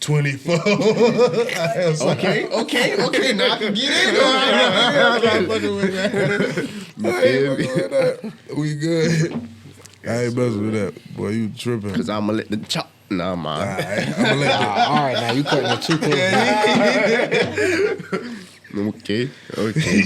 24. Okay. Now I can get in. We good. I ain't messing with that. Boy, you tripping. Cause I'ma let the chop. Nah, man. I'm gonna let All right, now you cutting it too close. Okay.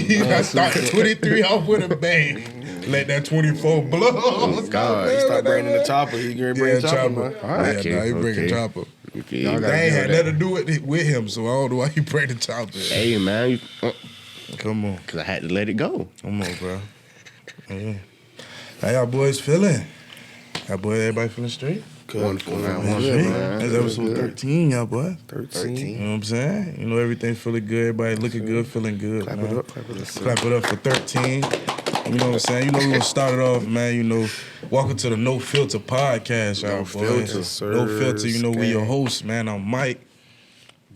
you gotta start 23 off with a bang. Let that 24 blow. Oh, God. He start bringing the chopper. He gonna bring the chopper, man. All right. Okay, Yeah, nah, he bringing okay. chopper. Okay. They ain't had nothing to do with him, so I don't know why he bring the chopper. Hey, man. Come on. Cause I had to let it go. Come on, bro. Yeah. How y'all boys feeling? Everybody feeling straight? Wonderful, man. Man, Wonderful, straight. man. That's episode 13, y'all boy. 13. You know what I'm saying? You know, everything feeling good. Everybody looking good, feeling good. Clap man. it up. Clap it up. Clap it up for 13. You know what I'm saying? You know, we're going to start it off, man. You know, welcome to the No Filter podcast, y'all No boys. Filter, sir. No Filter. You know, we your hosts, man. I'm Mike.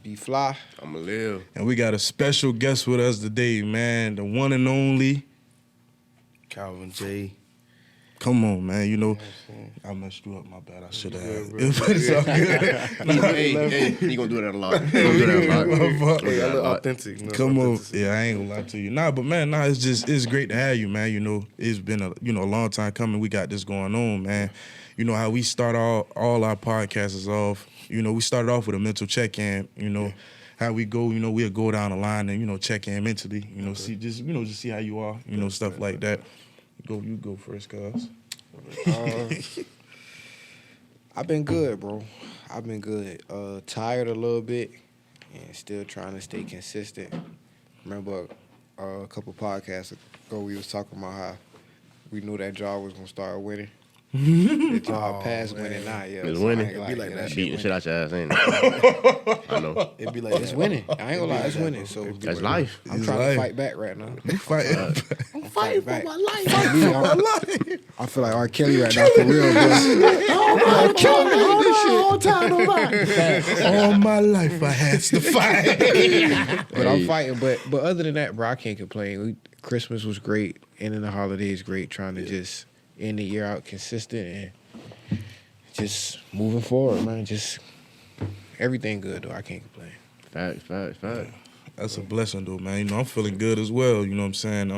Be fly. I'ma live. And we got a special guest with us today, man. The one and only. Calvin J. Come on, man. You know, I messed you up. My bad. I should have. But it's all good. Hey, he gonna do that a lot. He gonna do that a lot. Hey, I look authentic. You know, Come on. authenticity. Yeah, I ain't gonna lie to you. Nah, but man, it's great to have you, man. You know, it's been a long time coming. We got this going on, man. You know how we start all our podcasts off. You know, we started off with a mental check-in, you know. How we go, you know, we'll go down the line and, you know, check in mentally, you know, see just see how you are, you know, stuff like that. You go first, cuz. I've been good, bro. I've been good. Tired a little bit and still trying to stay consistent. Remember a couple podcasts ago we was talking about how we knew that job was gonna start winning. The job past winning now, yeah. It's So I winning. ain't gonna Be lie, like yeah, that. shit Beating the shit winning. out your ass, ain't it? I know. It'd be like It's winning. I ain't gonna lie, it's winning. So That's life. I'm It's trying life. to fight back right now. You fighting. I'm fighting for my life. life. I feel like R. Kelly right now for real, bro. All my life I had to fight. But I'm fighting. But other than that, bro, I can't complain. Christmas was great. Ending the holidays great. Trying to just end the year out consistent and just moving forward, man. Just everything good though. I can't complain. Facts. That's a blessing though, man. You know, I'm feeling good as well, you know what I'm saying?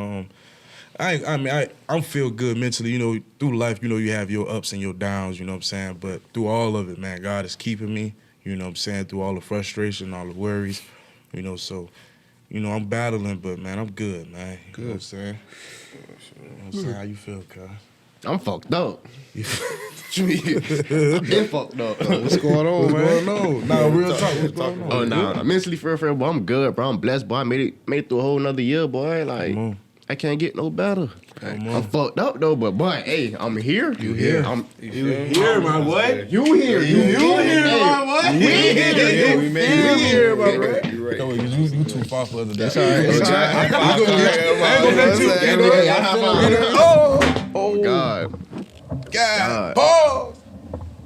I'm feel good mentally, you know, through life, you know, you have your ups and your downs, you know what I'm saying? But through all of it, man, God is keeping me, you know what I'm saying, through all the frustration, all the worries, you know, so, you know, I'm battling, but man, I'm good, man. You know what I'm saying? You know what I'm saying? How you feel, cuz? I'm fucked up. I've been fucked up. What's going on, man? What's going on? Nah, real talk. What's going on? Oh, nah. Mentally, for real, boy, I'm good, bro. I'm blessed, boy. I made it through a whole nother year, boy. Like, Come on. I can't get no better. Come I'm on. fucked up, though, but, boy, hey, I'm here. You here. Here, my boy. You here. You here, my boy. We here. We here, my bro. You right. No, you too far for us. That's all right. It's all right. I ain't gonna let you. Oh, God. God. Pause.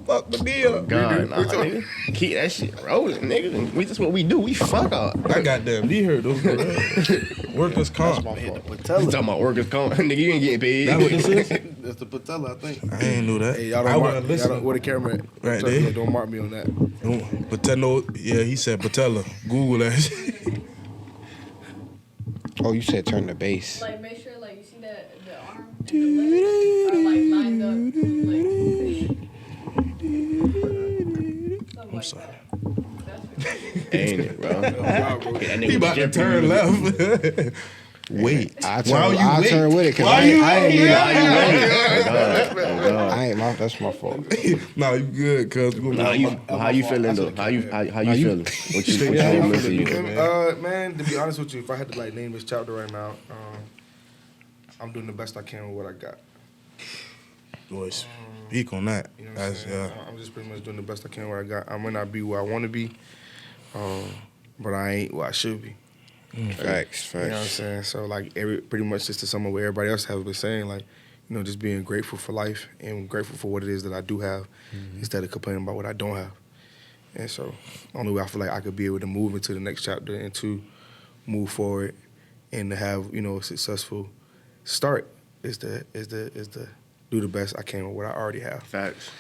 Fuck the deal. God, nah, nigga. Keep that shit rolling, nigga. That's what we do. We fuck up. I got them. You heard those workers comp. You talking about workers' comp. Nigga, you ain't getting paid. That what this is? That's the patella, I think. I ain't know that. Hey, y'all I don't wasn't mark. listening. Where the camera at? Right Tell there. you, don't mark me on that. Patella, yeah, he said Patella. Google that shit. Oh, you said turn the bass. Like, make sure, like, you see that the arm and the leg are, like, lined up. Like, I'm sorry. Ain't it, bro? Get that nigga He about to turn left. Wait. I Why you turn with it because Why I you ain't mean God. I ain't that's my fault. Nah, you good, cuz. How you feeling, though? How you feeling? What you feeling? Man, to be honest with you, if I had to like name this chapter right now, I'm doing the best I can with what I got. Boys, speak on that. You know what I'm That's, saying? I'm just pretty much doing the best I can with what I got. I might not be where I want to be, but I ain't where I should be. Facts. You know what I'm saying? So like pretty much just to sum up what everybody else has been saying, like, you know, just being grateful for life and grateful for what it is that I do have instead of complaining about what I don't have. And so the only way I feel like I could be able to move into the next chapter and to move forward and to have, you know, a successful start is the do the best I can with what I already have. Facts.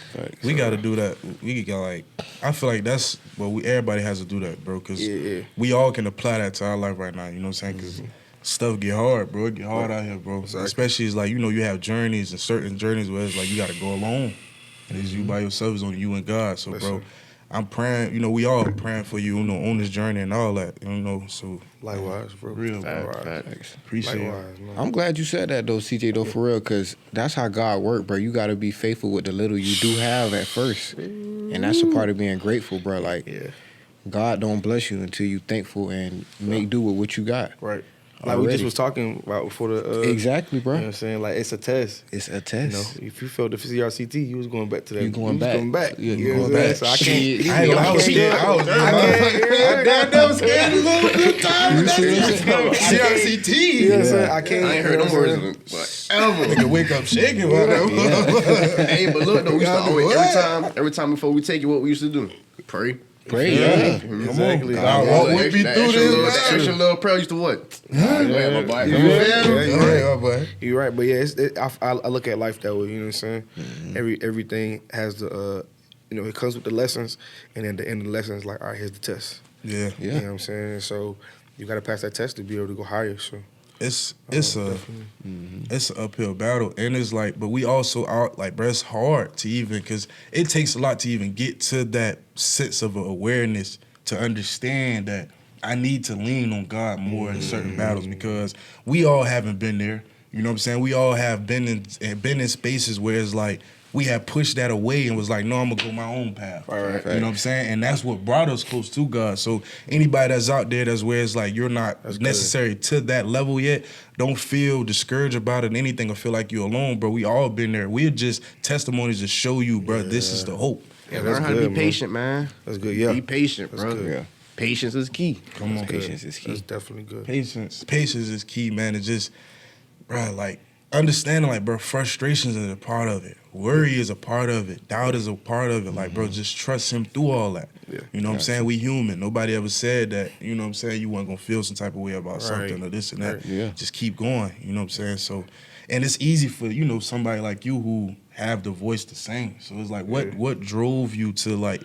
We got to do that. We got like, I feel like that's what everybody has to do that, bro. Cause we all can apply that to our life right now. You know what I'm saying? Cause stuff get hard, bro. It get hard out here, bro. Exactly. Especially it's like, you know, you have journeys and certain journeys where it's like you got to go alone. And it's you by yourself, it's on you and God. So, bro, I'm praying, you know, we all praying for you, you know, on this journey and all that, you know, so. Likewise, bro. Real, bro. Facts. Appreciate Likewise, it. man. I'm glad you said that though, CJ, though, for real, because that's how God work, bro. You got to be faithful with the little you do have at first. And that's a part of being grateful, bro. Like, God don't bless you until you thankful and make do with what you got. Right. Like we just was talking about before the exactly, bro. You know what I'm saying? Like it's a test. It's a test. You know, if you failed the CRCT, you was going back to that. You going back. Yeah, you going back. So I can't. I ain't gonna lie, I was scared. I was scared a little good time. CRCT. You know what I'm saying? I can't. I ain't heard them words ever. Nigga wake up shaking, bro. Hey, but look though, we used to always, every time before we take it, what we used to do? Pray. Pray, Exactly. God walk with me through this. That extra little prayer used to what? You're right, but yeah, I look at life that way. You know what I'm saying? Everything has the, you know, it comes with the lessons, and at the end of the lessons, like, all right, here's the test. Yeah. You know what I'm saying? So you got to pass that test to be able to go higher. So it's an uphill battle, and it's like, but we also out like, bro, it's hard to even, because it takes a lot to even get to that sense of awareness to understand that I need to lean on God more in certain battles, because we all haven't been there. You know what I'm saying? We all have been in spaces where it's like we have pushed that away and was like, no, I'm gonna go my own path. Right. You know what I'm saying? And that's what brought us close to God. So anybody that's out there that's where it's like you're not necessary to that level yet, don't feel discouraged about it and anything or feel like you're alone, bro. We all been there. We're just testimonies to show you, bro, this is the hope. Yeah, learn how to be patient, man. That's good. Yeah. Be patient, bro. Good. Patience is key. Come on. Patience is key. That's definitely good. Patience is key, man. It's just, bro, like, understanding, like, bro, frustrations is a part of it. Worry is a part of it. Doubt is a part of it. Like, bro, just trust him through all that. Yeah. You know what I'm saying? We human. Nobody ever said that, you know what I'm saying, you weren't going to feel some type of way about something or this and that. Right. Yeah. Just keep going. You know what I'm saying? So, and it's easy for, you know, somebody like you who have the voice to sing. So it's like, what drove you to, like,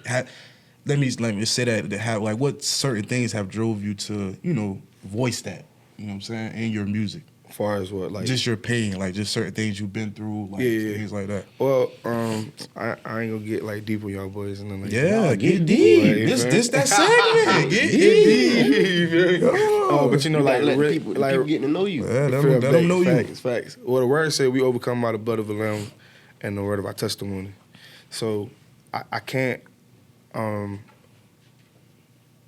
let me say that, like, what certain things have drove you to, you know, voice that, you know what I'm saying, in your music? As far as what, like just your pain, like just certain things you've been through, like things like that. Well, I ain't gonna get like deep with y'all boys and then like Get deep. This that segment. Get deep. Oh, but you know, like people getting to know you. Let them know you. Facts. Well, the word said we overcome by the blood of the Lamb and the word of our testimony. So I can't.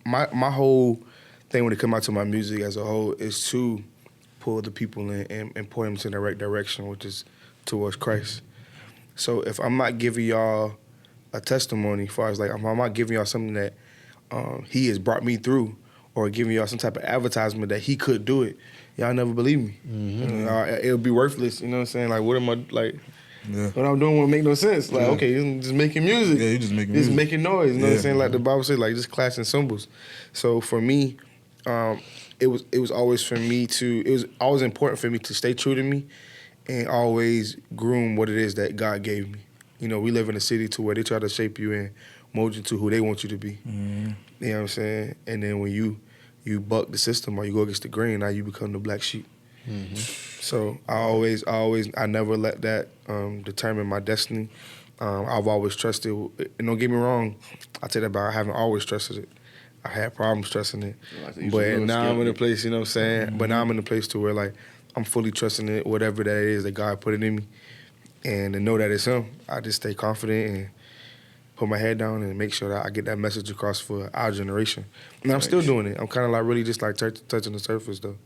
My whole thing when it comes out to my music as a whole is to pull the people in and point them to the right direction, which is towards Christ. So if I'm not giving y'all a testimony, as far as like, if I'm not giving y'all something that he has brought me through, or giving y'all some type of advertisement that he could do it, y'all never believe me. It'll be worthless. You know what I'm saying? Like, what am I like? Yeah. What I'm doing won't make no sense. Like, okay, you're just making music. Yeah, you just making Just music. making noise. You know what I'm saying? Like the Bible says, like just clashing cymbals. So for me, it was always important for me to stay true to me and always groom what it is that God gave me. You know, we live in a city to where they try to shape you and mold you to who they want you to be. You know what I'm saying? And then when you buck the system or you go against the grain, now you become the black sheep. So I never let that determine my destiny. I've always trusted, and don't get me wrong, I tell you that, but I haven't always trusted it. I had problems trusting it. But now I'm in a place, you know what I'm saying? But now I'm in a place to where, like, I'm fully trusting it, whatever that is that God put it in me. And to know that it's him, I just stay confident and put my head down and make sure that I get that message across for our generation. And I'm still doing it. I'm kind of like really just like touching the surface, though.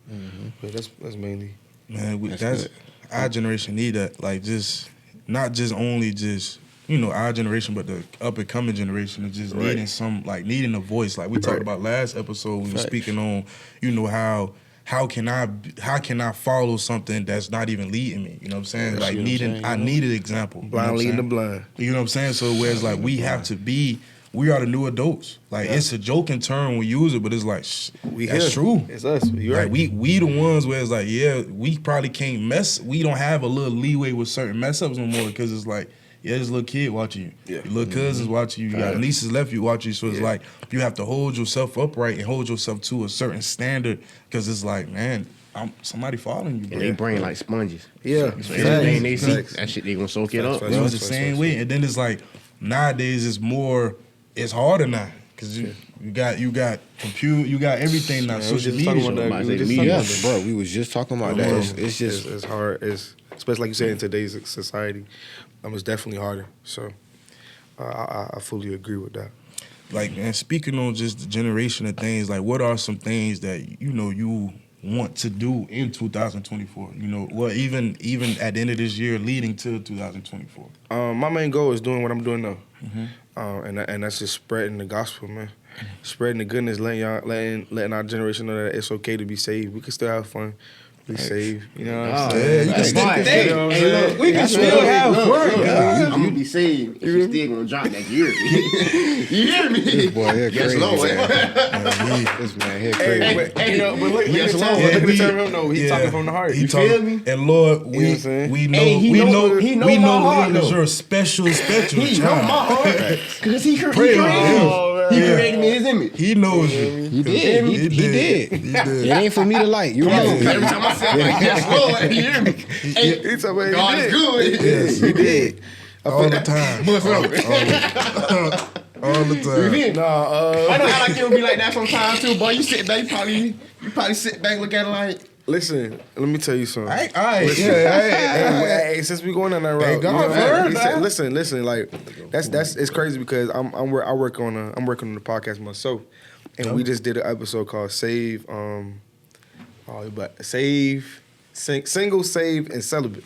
But that's mainly. Man, that's our generation need that. Like, just not just only just, you know, our generation, but the up and coming generation is just needing a voice. Like we talked about last episode, we were speaking on, you know, how can I follow something that's not even leading me? You know what I'm saying? Like I need an example. Blind leading the blind. You know what I'm saying? So whereas like we have to be we are the new adults. Like it's a joking term we use it, but it's like that's true. It's us. You right. Like we the ones where it's like, yeah, we probably can't mess. We don't have a little leeway with certain mess ups no more because it's like, yeah, this little kid watching you. Yeah. Your little cousins watching you. You got nieces left you watching you. So it's like you have to hold yourself upright and hold yourself to a certain standard because it's like, man, somebody following you, bro. And they brain like sponges. Yeah. So everything they see, that shit they gonna soak it up. It was the same way. And then it's like nowadays it's harder now. Cause you got compute, you got everything now. Social media. Bro, we was just talking about that. It's hard. It's especially like you said in today's society. It's definitely harder. So I fully agree with that. Like, man, speaking on just the generation of things, like what are some things that you want to do in 2024? Even at the end of this year, leading to 2024. My main goal is doing what I'm doing now, and that's just spreading the gospel, man. Spreading the goodness, letting our generation know that it's okay to be saved. We can still have fun. Be saved, you know what I'm saying? We can still have fun. I'm gonna be saved if you still gonna drop that year. You hear me? This boy here crazy. Yes, Lord. This man here crazy. But look at the term though. He's talking from the heart. You feel me? And Lord, we know Leon is your special He child. know my heart because he created me. He created me in his image. He knows you. He did. He did. It ain't for me to like. You right. Every time I say like, yes, Lord, you hear me? He talking about God is good. Yes, he did. All the time. All the time. I know how like it would be like that sometimes too, boy. You sit back, you probably sit back, look at it like. Listen, let me tell you something. All right. Hey, since we going on that route, listen. Like it's crazy because I'm working on the podcast myself, and we just did an episode called Single, Save, and Celibate.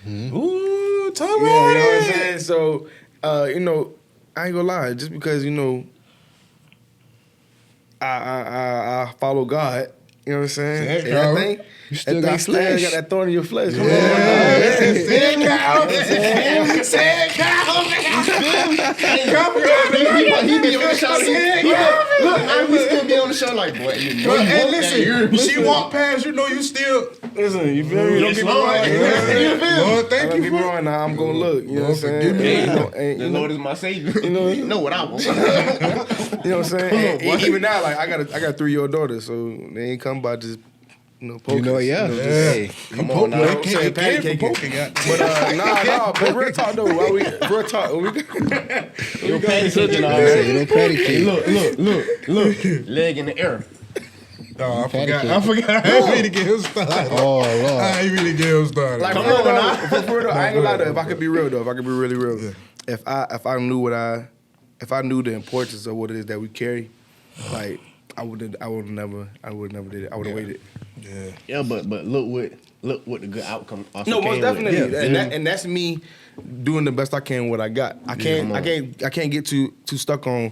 Ooh, tell me. You know what I'm saying? So, I ain't gonna lie, just because I follow God. You know what I'm saying? And I think you still got flesh. You got that thorn in your flesh. Come on. Sad cow. He be on the show. Look, we still be on the show like, boy. Hey, listen, she walked past, you still. Listen, you feel me? Don't get me wrong. Lord, thank you. Don't get me wrong. Now I'm gonna look. You know what I'm saying? The Lord is my savior. You know what I want. You know what I'm saying? And even now, like I got a 3-year-old daughter, so they ain't come by just poking. Hey, come on now. I'm saying pancake. But nah, but real talk though. Real talk. Your patty cooking already. no patty cake. Look. Leg in the air. Oh, I forgot. I ain't ready to get him started. Oh, Lord. I ain't ready to get him started. Like, come on now. For real though, I ain't gonna lie though. If I could be real though, if I could be really real, if I knew the importance of what it is that we carry, like I would never did it. I would have waited. Yeah, but look what the good outcome also No, most definitely. Yeah. And that's me doing the best I can with what I got. I can't get too stuck on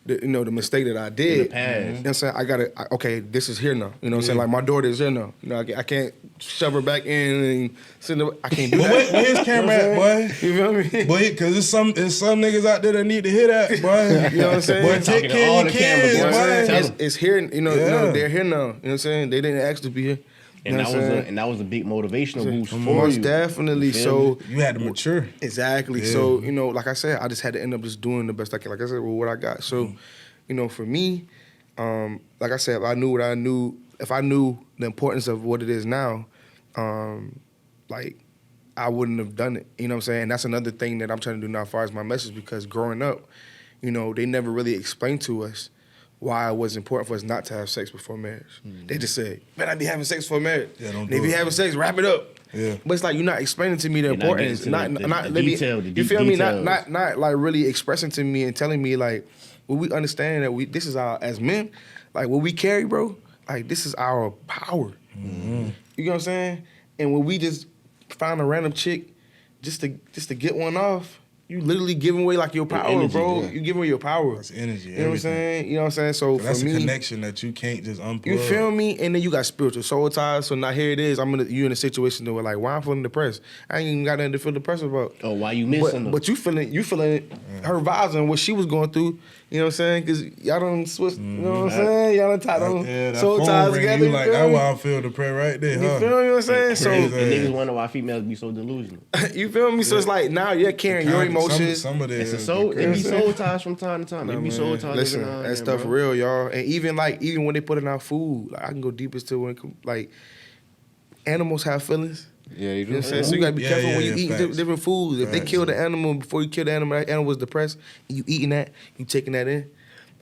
the mistake that I did. In the past. You know what I'm saying? Okay, this is here now. You know what I'm saying? Like my daughter is here now. I can't shove her back in and send her. I can't do that. Where his camera at, boy? You feel me? Boy, because there's some niggas out there that need to hear that, boy. You know what I'm saying? Boy, take care of your kids, boy. It's here, they're here now. You know what I'm saying? They didn't ask to be here. And that was a big motivational boost for Most you. Definitely. So you had to mature. Exactly. Yeah. So, like I said, I just had to end up just doing the best I can. Like I said, with what I got. So, for me, like I said, if I knew the importance of what it is now, like I wouldn't have done it. You know what I'm saying? And that's another thing that I'm trying to do now as far as my message, because growing up, they never really explained to us why it was important for us not to have sex before marriage. They just said, man, I be having sex before marriage. Yeah, don't and do if you it. having sex, wrap it up. Yeah. But it's like you're not explaining to me the You're not importance. getting to Not the let me, detail, the you deep feel me? details. Not like really expressing to me and telling me like, well, we understand that this is our, as men, like what we carry, bro, like this is our power. Mm-hmm. You know what I'm saying? And when we just find a random chick just to get one off, you literally giving away like your power, energy, bro. yeah. You giving away your power. That's energy. You know what I'm saying? You know what I'm saying? So That's for me, a connection that you can't just unplug. you feel me? And then you got spiritual soul ties. So now here it is. You in a situation where like, why I'm feeling depressed? I ain't even got nothing to feel depressed about. Oh, why you missing them? But you feeling her vibes and what she was going through. You know what I'm saying? Because y'all done switch. You know what I'm saying? Y'all done tied them that soul phone ties ring, together. you like, that's why I feel the prayer right there, You huh? feel me? What I'm saying? So And niggas wonder why females be so delusional. you feel me? So it's like now you're carrying your emotions. Some of It's this. a soul. It be soul ties from time to time. It be soul ties. Listen, every now and that then, stuff bro. real, y'all. And even when they put in our food, like, I can go deeper still when like animals have feelings. Yeah, you You know do. what I'm saying? So you gotta be careful when you eat facts. different foods. If they Facts. kill the animal before you kill the animal, that animal was depressed, and you eating that, you taking that in.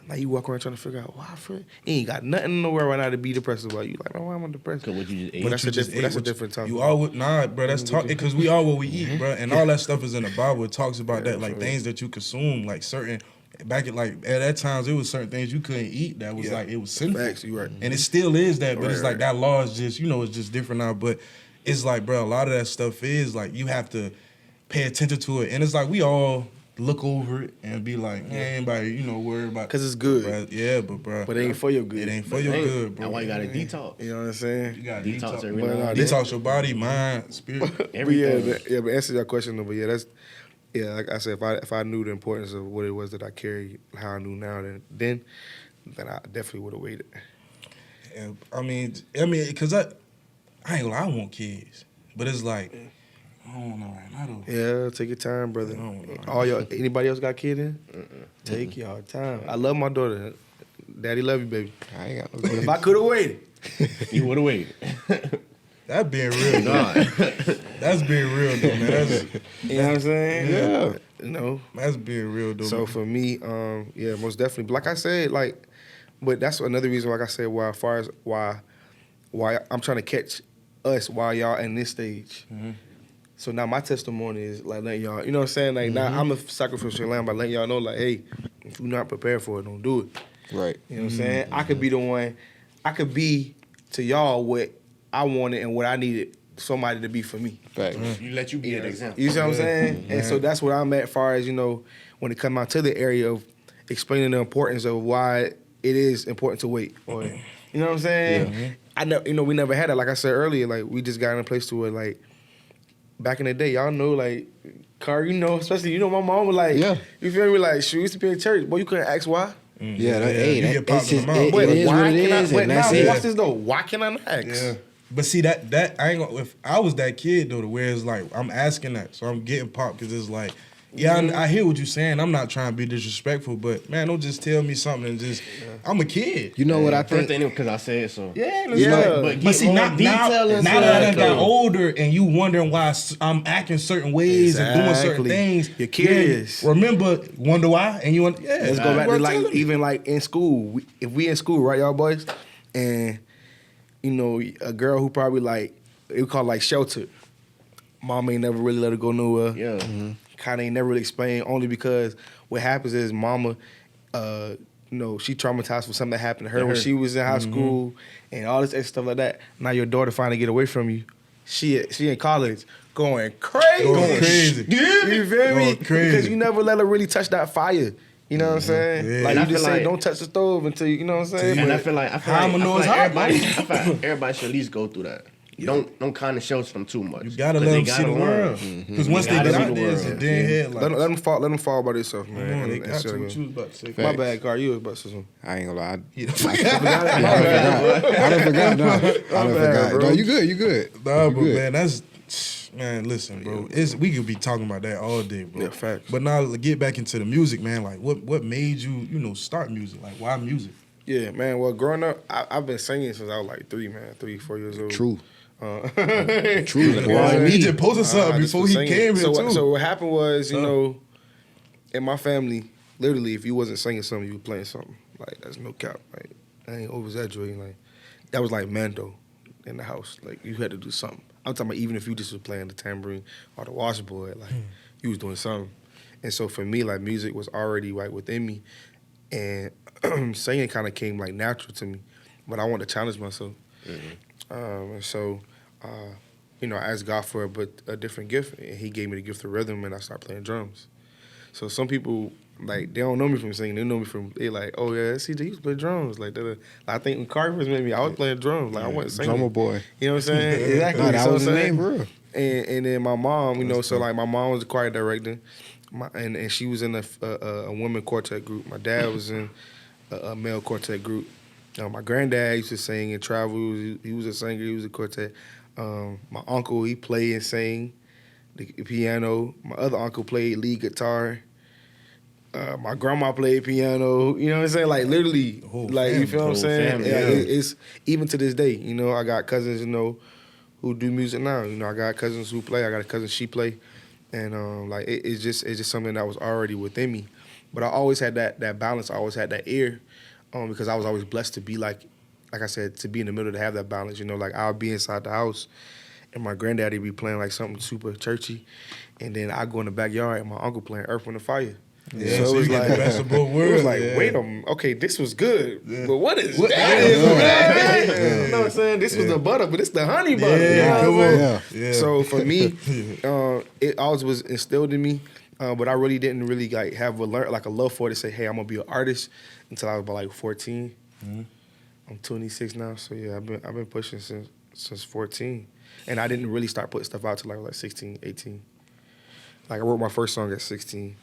Now you walk around trying to figure out why. You ain't got nothing in the world right now to be depressed about. You like, man, why am I depressed? Cause what you just ate. But that's you a just different- that's ate a what different topic. You all nah, bro. That's talk because we are what we eat, bro, and all that stuff is in the Bible. It talks about that, like things that you consume, like certain. Back at that times, it was certain things you couldn't eat that was like it was sinful. Facts, you right. And it still is that, but it's Right, like that law is just it's just different now. But it's like, bro, a lot of that stuff is like you have to pay attention to it, and it's like we all look over it and be like, anybody worry about Because it's good. Bruh, yeah, but But it ain't for your good. It ain't for your good, bro. That's why you gotta detox. You know what I'm saying? You gotta Detox every But, now and then. detox your body, mind, spirit. Everything. But answer that question though. But like I said, if I knew the importance of what it was that I carried, how I knew now, then I definitely would have waited. And, I mean, because I ain't gonna lie, I want kids, but it's like I don't know right now though. Yeah, take your time, brother. Anybody else got kid in? Take your time. I love my daughter. Daddy love you, baby. I ain't got no But if kids. I could have waited, You would have waited. That being real, though. That's being real though, man. you know what I'm saying? Yeah. You know. That's being real though. So man. for me, yeah, most definitely. But like I said, but that's another reason, like I said, why as far as why I'm trying to catch us while y'all in this stage. Mm-hmm. So now my testimony is like letting y'all, you know what I'm saying? Like now I'm a sacrificial lamb by letting y'all know, like, hey, if you're not prepared for it, don't do it. Right. You know what I'm saying? I could be the one, I could be to y'all what I wanted and what I needed somebody to be for me. Fact. You let you be an example. You see what I'm saying? And so that's what I'm at as far as, when it comes out to the area of explaining the importance of why it is important to wait. Or, you know what I'm saying? Yeah. I know, we never had it. Like I said earlier, like we just got in a place to where, like, back in the day, y'all know, like, Car, especially, my mom was like, Yeah. you feel me? Like, she used to be in church. Boy, you couldn't ask why. Yeah, you get popped in the mouth. it is what it is, and that's it. Watch this, though. Why can I not ask? Yeah. But see that I ain't gonna. If I was that kid though, to where it's like I'm asking that, so I'm getting popped because it's like, I hear what you're saying. I'm not trying to be disrespectful, but man, don't just tell me something and just. I'm a kid. You know what I First think? thing because I said so. Yeah, But see, now that I got older and you wondering why I'm acting certain ways and doing certain Exactly. things, You're curious. Wonder why, and you want Let's go back to like even like in school. If we in school, right, y'all boys, and a girl who probably like it would call like sheltered. Mom ain't never really let her go nowhere. Yeah. Kind of ain't never really explained. Only because what happens is mama, she traumatized for something that happened to her when she was in high school and all this extra stuff like that. Now your daughter finally get away from you. She in college. Going crazy. You feel me? Going crazy. Because you never let her really touch that fire. You know what I'm saying? Yeah. Like And you I just feel say, like- don't touch the stove until you know what I'm saying. And But I feel like everybody should at least go through that. Don't kind of shelter them too much. You gotta 'Cause let they them see the gotta world. learn. Because once they Gotta get see out the there, it's a world. dead head. let them fall by themselves, Come man. on, they And got to. so- What you was about to say? My bad, Car. You was about to say something. I ain't gonna lie. Yeah. I done forgot. No, I done forgot. bro. No, you good. You good. Nah, You but good. man, listen, bro. We could be talking about that all day, bro. Yeah, facts. But now get back into the music, man. Like, what made you, start music? Like, why music? Yeah, man. Well, growing up, I've been singing since I was like 3, 4 years old. True. True. He just posted something before he came here too. So what happened was, in my family, literally, if you wasn't singing something, you were playing something. Like that's no cap. Like I ain't over exaggerating. Like that was like Mando in the house. Like you had to do something. I'm talking about even if you just was playing the tambourine or the washboard, like you was doing something. And so for me, like music was already like within me, and singing kind of came like natural to me. But I wanted to challenge myself. And so, I asked God for a different gift, and He gave me the gift of rhythm, and I started playing drums. So some people, like, they don't know me from singing. They know me from, they like, oh, yeah, CJ, you used to play drums. Like, I think when Carter first met me, I was playing drums. Like, I wasn't singing. Drummer boy. You know what I'm saying? Exactly. No, that So was I'm his saying? name, bro. And then my mom, so, like, my mom was a choir director. and she was in a women quartet group. My dad was in a male quartet group. My granddad used to sing and travel. He was a singer. He was a quartet. My uncle, he played and sang the piano. My other uncle played lead guitar. My grandma played piano. You know what I'm saying? Like literally, like you feel what I'm saying? Family, Yeah, it's even to this day. You know, I got cousins, you know, who do music now. You know, I got cousins who play. I got a cousin, she play, and like it's just something that was already within me. But I always had that balance. I always had that ear, because I was always blessed to be like I said, to be in the middle, to have that balance. You know, like I'll be inside the house, and my granddaddy be playing like something super churchy, and then I go in the backyard and my uncle playing Earth, Wind, and Fire. Yeah, So so it was you get like the best of both it worlds. was like, yeah. wait a minute, okay, this was good, but what is What that? is You that? know what I'm saying? This was the butter, but it's the honey butter. Yeah, you know what I'm come saying? on. Yeah. So for me, it always was instilled in me, but I really didn't really like have a love for it to say, hey, I'm gonna be an artist until I was about like 14. Mm-hmm. I'm 26 now, so yeah, I've been pushing since 14, and I didn't really start putting stuff out till I was like 16, 18. Like I wrote my first song at 16.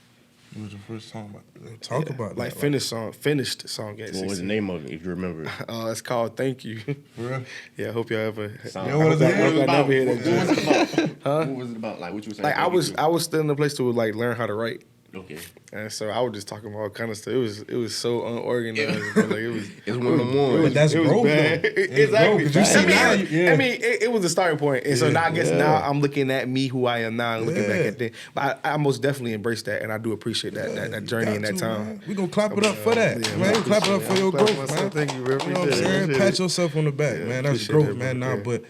What was your first song about? Talk about that. Like finished song at 16. What was the name of it, if you remember? It's called Thank You. For real? Yeah, I hope y'all ever. Sound- Yo, what is What that? was it I about? never hear that What was it about? Huh? What was it about? Like what you were saying? Like I was still in the place to like learn how to write, Okay. and so I was just talking about all kind of stuff. It was so unorganized. Bro. Like it was. It's one of them ones. But that's it was growth, bad. though. Exactly. growth, 'cause you see now, I mean, it was the starting point, and so now I guess now I'm looking at me, who I am now, and looking back at that. But I most definitely embrace that, and I do appreciate that journey and that time. We gonna clap it up for that, Yeah, man. We clap it up for your Clap growth, myself. man. Thank you, bro. You know what I'm Appreciate it. saying? Appreciate Pat it. yourself on the back, Yeah, man. That's appreciate growth, that, man. bro. Nah, Yeah. but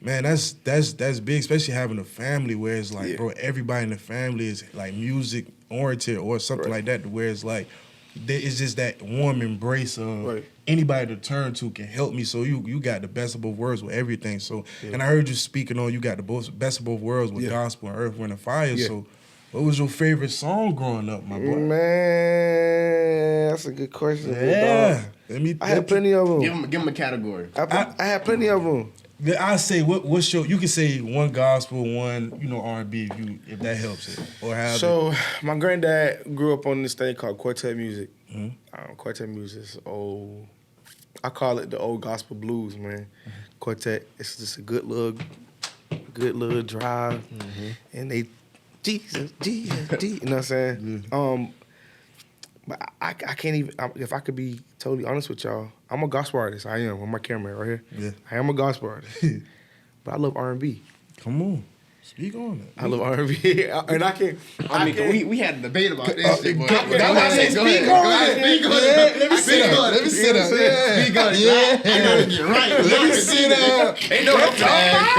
man, that's big, especially having a family where it's like, Yeah. bro, everybody in the family is like music oriented or something like that, where it's like it's just that warm embrace of anybody to turn to can help me. So you got the best of both worlds with everything. So and I heard you speaking on you got the best of both worlds with gospel and Earth, Wind, and Fire. Yeah. So what was your favorite song growing up, my boy? Man, that's a good question. Yeah. I had plenty of them. Give him a category. I had plenty of them. I say what's your you can say one gospel, one R&B if that helps it or have So my granddad grew up on this thing called quartet music. Quartet music is old. I call it the old gospel blues, man. Quartet, it's just a good little drive, and they Jesus, you know what I'm saying? But I can't even. If I could be totally honest with y'all, I'm a gospel artist. I am. I'm my camera right here. Yeah. I am a gospel artist, but I love R&B. Come on, speak on it. I love R&B, and I can. I mean, we had a debate about this shit, but that's why I said speak on it. Let me sit up. Let me sit up. Speak on it. Yeah. I gotta get right. Let me sit up. Ain't no time.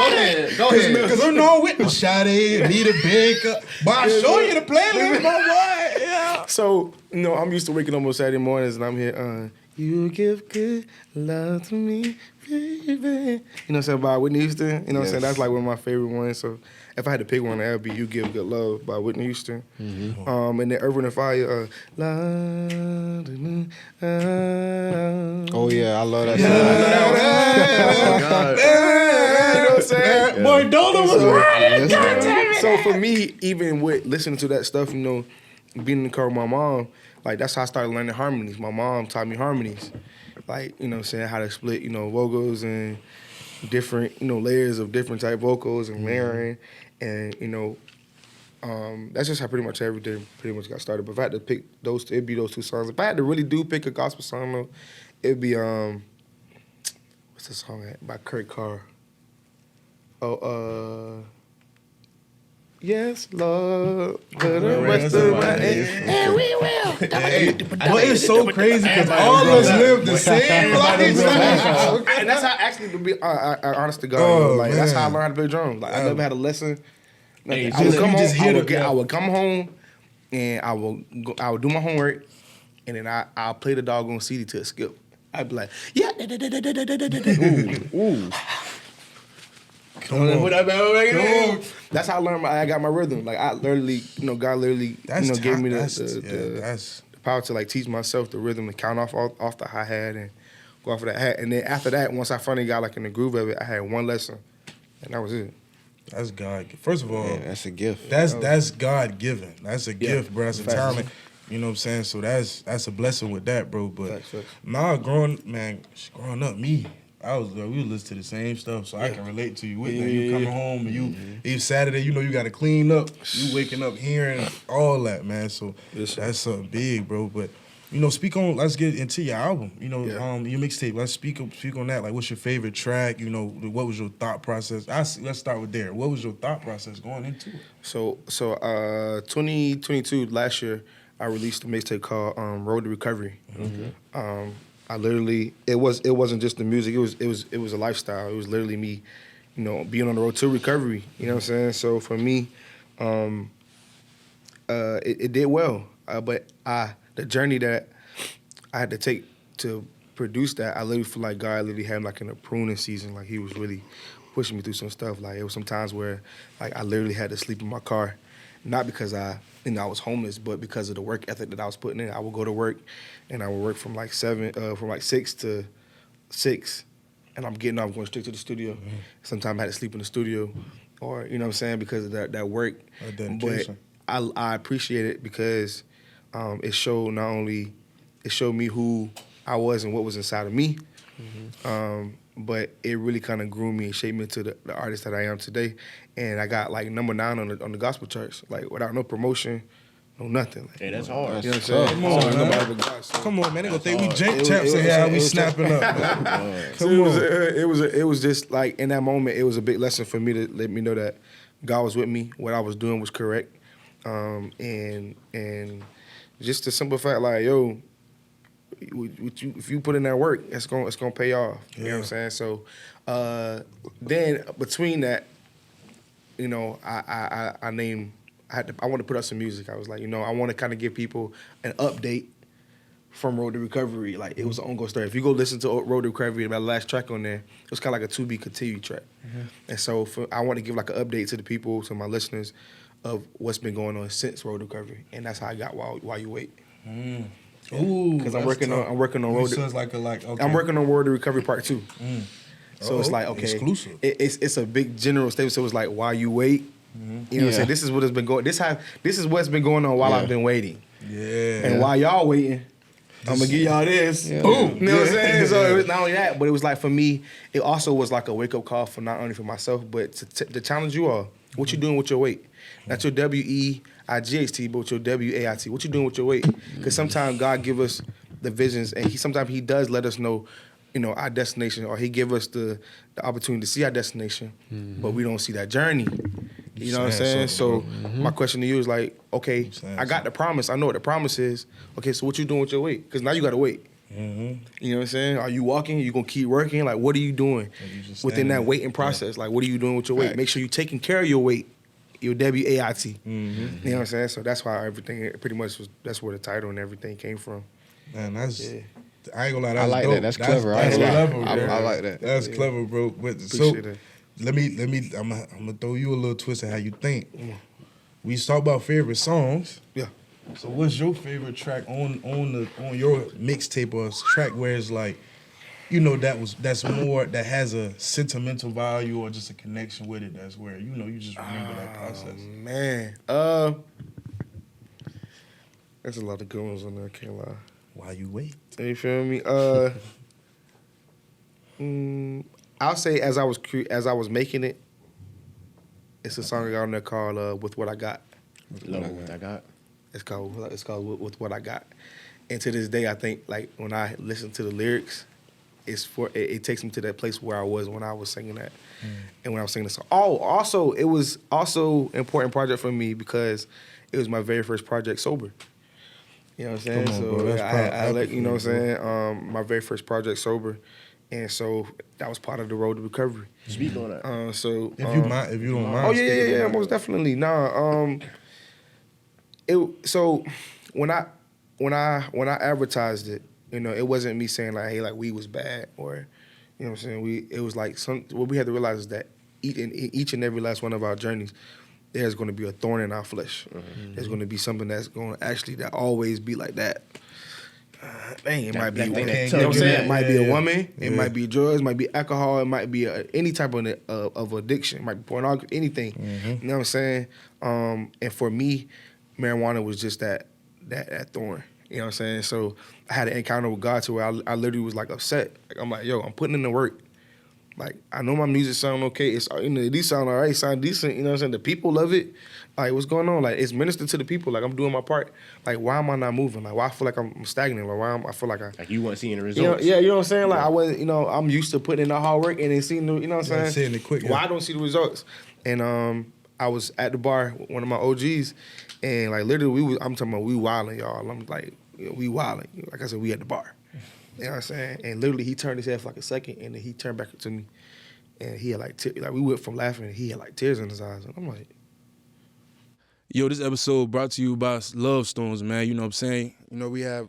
Go ahead. Because I'm no with the Sade, Nita Baker, but I show you the playlist, my boy. Yeah. So, I'm used to waking up on Saturday mornings and I'm here, you give good love to me, baby. You know what I'm saying, by Whitney Houston. You know what I'm saying? That's like one of my favorite ones. So if I had to pick one, that would be You Give Good Love by Whitney Houston. And then Earth, Wind, and Fire, Oh yeah, I love that You know what I'm saying? Boy, Donna was right. song. So for me, even with listening to that stuff, being in the car with my mom, like that's how I started learning harmonies. My mom taught me harmonies, like how to split, vocals and different, layers of different type vocals and layering, and that's just how pretty much everything pretty much got started. But if I had to pick those, it'd be those two songs. If I had to really pick a gospel song though, it'd be what's the song by Kurt Carr? Yes, Lord, for the rest of my and we will. But it's so crazy because all of us live the same life. And that's how actually, to be honest to God, that's how I learned how to play drums. Like I never had a lesson. Nothing. I would come home and I would do my homework, and then I'll play the doggone CD to a skip. I'd be like, yeah, ooh. That's how I learned. I got my rhythm. Like I literally, God literally, gave me the power to like teach myself the rhythm and count off the hi hat and go off of that hat. And then after that, once I finally got like in the groove of it, I had one lesson, and that was it. That's God. First of all, Man, that's a gift. that's God given. That's a gift, bro. That's a Facts. talent. You know what I'm saying? So that's a blessing with that, bro. But Facts. growing up, we would listen to the same stuff, so I can relate to you with that. You coming home and each Saturday, you know you got to clean up. You waking up hearing all that, man. So that's something big, bro. But you know, let's get into your album. You know, your mixtape. Let's speak on that. Like, what's your favorite track? You know, what was your thought process? Let's start with there. What was your thought process going into it? So 2022 last year, I released a mixtape called Road to Recovery. I literally it wasn't just the music. It was a lifestyle. It was literally me, you know, being on the road to recovery. You know what I'm saying? So for me, it did well. But the journey that I had to take to produce that, I literally feel like God literally had like in a pruning season. Like he was really pushing me through some stuff. Like it was some times where like I literally had to sleep in my car, not because I was homeless, but because of the work ethic that I was putting in. I would go to work, and I would work from like 6 to 6, and I'm getting off, going straight to the studio. Sometimes I had to sleep in the studio, or you know what I'm saying, because of that work. But I appreciate it because it showed me who I was and what was inside of me. But it really kind of grew me and shaped me into the artist that I am today. And I got like number 9 on the gospel charts, like without no promotion, no nothing. Like, Hey, that's hard. you know what I'm saying? Come on, man. Nobody but God, so. Come on, man. They gonna think we jank taps in here. How we snapping up? Man. So it was just like in that moment, it was a big lesson for me to let me know that God was with me. What I was doing was correct, and just the simple fact, like yo, if you put in that work, it's gonna pay off. You know what I'm saying? So then between that, you know, I want to put out some music. I was like, you know, I want to kind of give people an update from Road to Recovery. Like it was an ongoing story. If you go listen to Road to Recovery, my last track on there, it was kind of like a to be continued track. And so I want to give like an update to the people, to my listeners, of what's been going on since Road to Recovery, and that's how I got While You Wait. Ooh, Because I'm working on Road. Okay. I'm working on Road to Recovery Part 2. So it's like, okay, exclusive. It's a big general statement. So it's like, while you wait, you know what I'm saying? This is what has been going. This is what's been going on while I've been waiting. Yeah. And while y'all waiting, I'm gonna give y'all this. Yeah. Boom. You know what I'm saying? So it was not only that, but it was like for me, it also was like a wake up call for not only for myself, but to challenge you all. What you doing with your weight? Not your WEIGHT, but with your WAIT. What you doing with your weight? Because sometimes God give us the visions, and sometimes He does let us know, you know, our destination, or He give us the opportunity to see our destination, but we don't see that journey. You know what I'm saying? So my question to you is like, okay, I got the promise. I know what the promise is. Okay, so what you doing with your weight? Because now you got to wait. You know what I'm saying? Are you walking? You gonna keep working? Like, what are you doing within that waiting process? Like, what are you doing with your weight? Make sure you're taking care of your weight, your WAIT. You know what I'm saying? So that's why everything pretty much that's where the title and everything came from. Man, I ain't gonna lie. I like dope. that. That's clever. That's clever, bro. I like that. That's clever, bro. But Appreciate it. let me. I'm gonna throw you a little twist of how you think. We talk about favorite songs. Yeah. So what's your favorite track on your mixtape, or track where it's like, you know, that's more, that has a sentimental value or just a connection with it? That's where, you know, you just remember that process. Man, there's a lot of good ones on there. I can't lie. While You Wait. You feel me? I'll say as I was making it, it's a song I got on there called "With What I Got." Love what I got. It's called "With What I Got," and to this day, I think like when I listen to the lyrics, it takes me to that place where I was when I was singing that, and when I was singing the song. Oh, also it was also an important project for me because it was my very first project sober. You know what I'm saying? Come on, so bro. That's I let you know what I'm bro. saying. My very first project sober, and so that was part of the Road to Recovery. Speak on that. If If you don't mind. Oh speaking yeah, about it. most definitely. Nah, so when I advertised it, you know, it wasn't me saying like, hey, like weed was bad, or you know what I'm saying. It was like what we had to realize is that in each and every last one of our journeys, there's going to be a thorn in our flesh. There's going to be something that's going to that always be like that. Dang, it might be. that thing that You know what I'm tugs saying? you It might be Yeah. a woman. It Yeah. might be drugs. It might be alcohol. It might be any type of addiction. It might be pornography. Anything. You know what I'm saying? And for me, marijuana was just that thorn. You know what I'm saying? So I had an encounter with God to where I literally was like upset. Like I'm like, yo, I'm putting in the work. Like I know my music sound okay. It's these sound all right, sound decent. You know what I'm saying? The people love it. Like what's going on? Like it's ministered to the people. Like I'm doing my part. Like why am I not moving? Like why I feel like I'm stagnant? Like why I feel like Like you weren't seeing the you know, results. yeah, you know what I'm saying? Like I wasn't, I'm used to putting in the hard work and then seeing the, you know what I'm Yeah, saying? seeing it quick, yeah. Why I don't see the results? And I was at the bar with one of my OGs, and like literally I'm talking about we wilding, y'all. I'm like, we wilding. Like I said, we at the bar. You know what I'm saying? And literally he turned his head for like a second, and then he turned back to me, and he had like we went from laughing, and he had like tears in his eyes, and I'm like, Yo, this episode brought to you by Love Stones, man. You know what I'm saying? You know, we have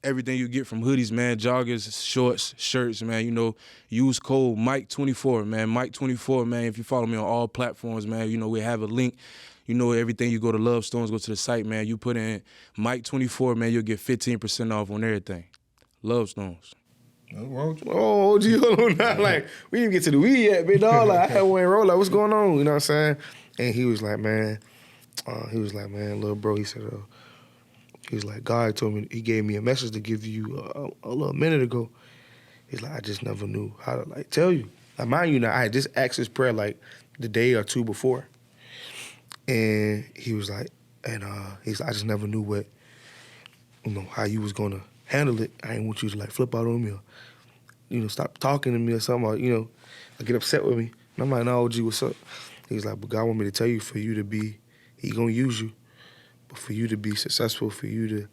everything you get from hoodies, man, joggers, shorts, shirts, man. You know, use code Mike24, man. Mike24, man. If you follow me on all platforms, man, you know, we have a link. You know, everything you go to Love Stones, go to the site, man. You put in Mike24, man, you'll get 15% off on everything. Love Stones. oh, OG, hold on now. Like, we didn't get to the weed yet, big dog. Like, I had one roll. Like, what's going on? You know what I'm saying? And he was like, man, little bro, he said, he was like, God told me, he gave me a message to give you a little minute ago. He's like, I just never knew how to, like, tell you. Like, mind you, now, I had just asked this prayer, like, the day or two before. And he was like, he's like, I just never knew what, how you was going to handle it. I didn't want you to, like, flip out on me or, stop talking to me or something, or, or get upset with me. And I'm like, no, OG, what's up? He's like, but God want me to tell you for you to be, he gonna use you, but for you to be successful, for you to,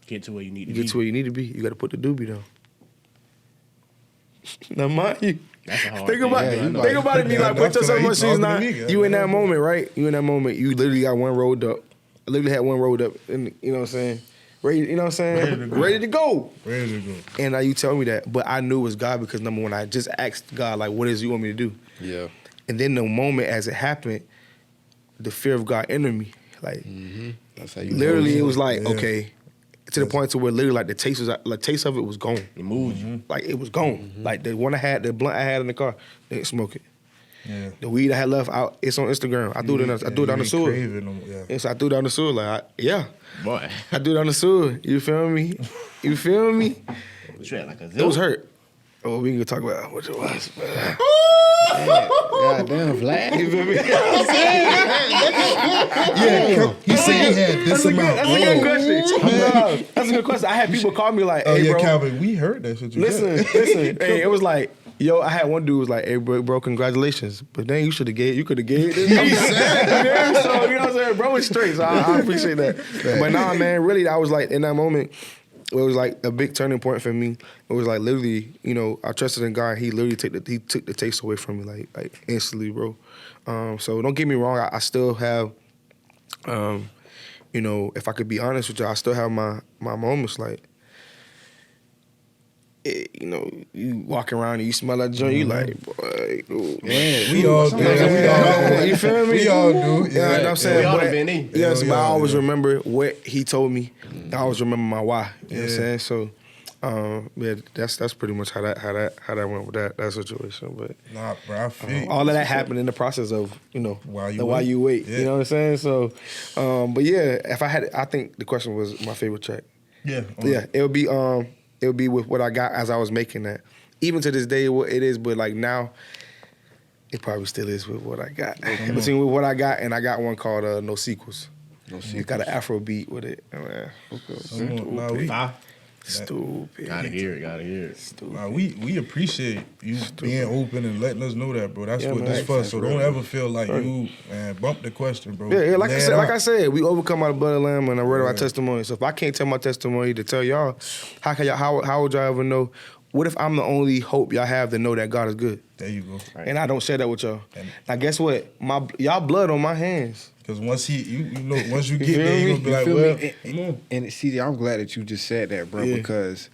Get to where you need to get be. to where you need to be, you got to put the doobie down. Now, mind you, That's a hard think thing. about it. Be like, put yourself in my shoes. Now, you in that moment, right? You in that moment. You literally got one rolled up. I literally had one rolled up, and you know what I'm saying. Ready, you know what I'm saying? Ready to go. Ready to go. And now you tell me that, but I knew it was God because number one, I just asked God, like, what is it you want me to do? Yeah. And then the moment as it happened, the fear of God entered me. Like, That's how you literally, it know. was like, Yeah. okay, to the point to where literally, like, the taste of it was gone. It moved you. Like, it was gone. Like, the one the blunt I had in the car, didn't smoke it. Yeah. The weed I had left out, it's on Instagram. I threw it down the sewer. Yeah. Yes, I threw it down the sewer. Like, Boy. I threw it down the sewer. You feel me? You feel me? What you had, like a It was zip? hurt. Oh, we can talk about what it was. But, Goddamn, Vlad. you feel me? He said he had this amount. That's a good question. That's a good question. I had people call me like, Oh, hey, yeah, bro. Calvin, we heard that shit you said. Listen. Hey, it was like, yo, I had one dude was like, hey, bro, congratulations. But then you could have gave it. Yeah, so, you know what I'm saying? Bro, it's straight. So I appreciate that. But nah, man, really, I was like, in that moment, it was like a big turning point for me. It was like literally, I trusted in God. He literally took the taste away from me, like instantly, bro. So don't get me wrong. I still have, if I could be honest with you, I still have my moments. Like, you walk around and you smell that joint, you like, boy, ooh. Yeah, We all do. You feel me? We all do. Yeah, you know what I'm saying? We all But- done been in. Yes, Yeah, but I yeah, always yeah. remember what he told me. I always remember my why. You know what I'm Yeah. saying? So, yeah, that's pretty much how that went with that situation. But Nah, bro, I feel you. all of that happened in the process of While you the why wait. you wait. Yeah. You know what I'm saying? So, but yeah, if I think the question was my favorite track. Yeah. Yeah, it would be with what I got as I was making that. Even to this day, it is, but like now, it probably still is with what I got. Between with what I got, and I got one called No Sequels. It got an Afro beat with it. Man, Nah, we, stupid. Gotta hear it. nah, we appreciate you being open and letting us know that, bro. That's Yeah, what man. this for. So don't Right. ever feel like you, man, bump the question, bro. Yeah, like Lay I it said, out. we overcome by the blood of the Lamb, and I read our testimony. So if I can't tell my testimony to tell y'all, how would y'all ever know? What if I'm the only hope y'all have to know that God is good? There you go. Right. And I don't share that with y'all. And- Now guess what? Y'all blood on my hands. Because once once you You get feel there, me? you gonna be You like, feel well, me? come on. And see, I'm glad that you just said that, bro, Yeah. because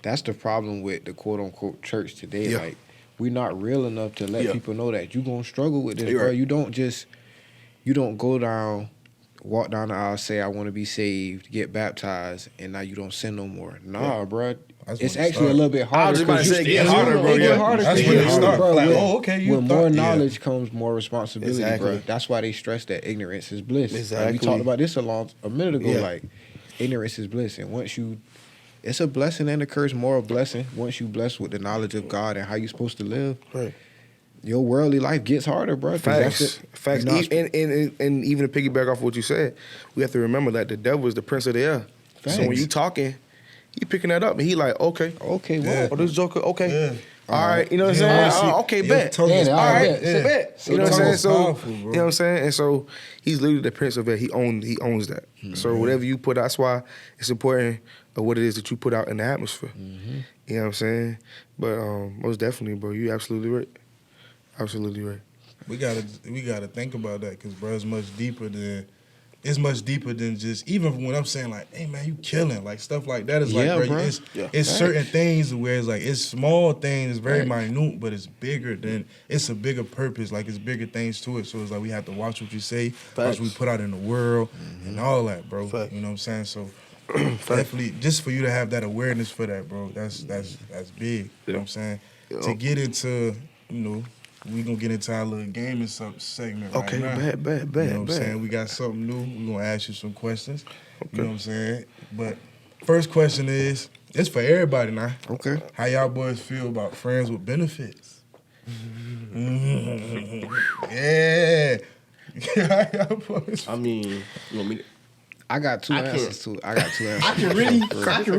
that's the problem with the quote unquote church today. Yeah. Like, we're not real enough to let Yeah. people know that you gonna struggle with this, You're bro. right. You don't go down walk down the aisle, say I want to be saved, get baptized, and now you don't sin no more. Nah, bro. It's actually a little bit harder. I was just about to say, it get harder, bro. It get harder. That's It when get they harder, start. bro. Like, With- oh, okay, you with thought- more yeah. knowledge comes more responsibility, Exactly. bro. That's why they stress that ignorance is bliss. Like, Exactly. we talked about this a minute ago. Yeah. Like, ignorance is bliss, and once you, it's a blessing and a curse, more a blessing. Once you blessed with the knowledge of God and how you're supposed to live, Right. your worldly life gets harder, bro. 'cause Facts. that's Facts. you're not- And even to piggyback off what you said, we have to remember that the devil is the prince of the air. So when Facts. you talking, he picking that up and he like, okay. Okay, Yeah. what? Oh, this joker, okay. Yeah. All right, you know what I'm Yeah, saying? see, Okay, your bet. tongue is Yeah, All I right, bet. it's a bet. So You know what I'm tongue saying? is So powerful, bro. you know what I'm saying? And so he's literally the prince of it. He owns that. So whatever you put out, that's why it's important of what it is that you put out in the atmosphere. You know what I'm saying? But most definitely, bro, you absolutely right. Absolutely right. We gotta think about that because, bro, it's much deeper than just even when I'm saying like, hey man, you killing, like stuff like that is like, Yeah, bro, bro. it's Facts. certain things where it's like it's small things, it's very minute, but it's bigger than it's a bigger purpose, like it's bigger things to it. So it's like we have to watch what you say, watch what we put out in the world, and all that, bro. Facts. You know what I'm saying? So definitely, just for you to have that awareness for that, bro, that's big. You know what I'm saying? To get into, you know. We gonna get into our little gaming segment right Okay, now. bet. You know what I'm saying? We got something new. We gonna ask you some questions. You know what I'm saying? But first question is, it's for everybody now. Okay. How y'all boys feel about friends with benefits? Yeah. How y'all boys I mean, you want me to, I got two I can't- answers to it. I got two answers. I can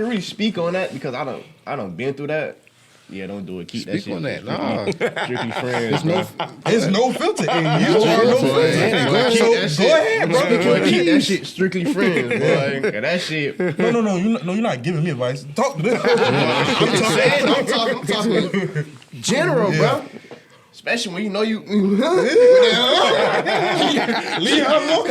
really speak on that because I don't been through that. Yeah, don't do it. Keep that Speak shit. on that. Nah. Strictly friends, There's bro. no. There's no filter in you. No There's no filter. filter. Yeah, Boy, keep that So shit. go ahead, bro. Boy, keep that shit strictly friends, boy. 'Cause that shit. No, you're not giving me advice. Talk to them. I'm talking general, bro. Especially when you know you. Leave her alone.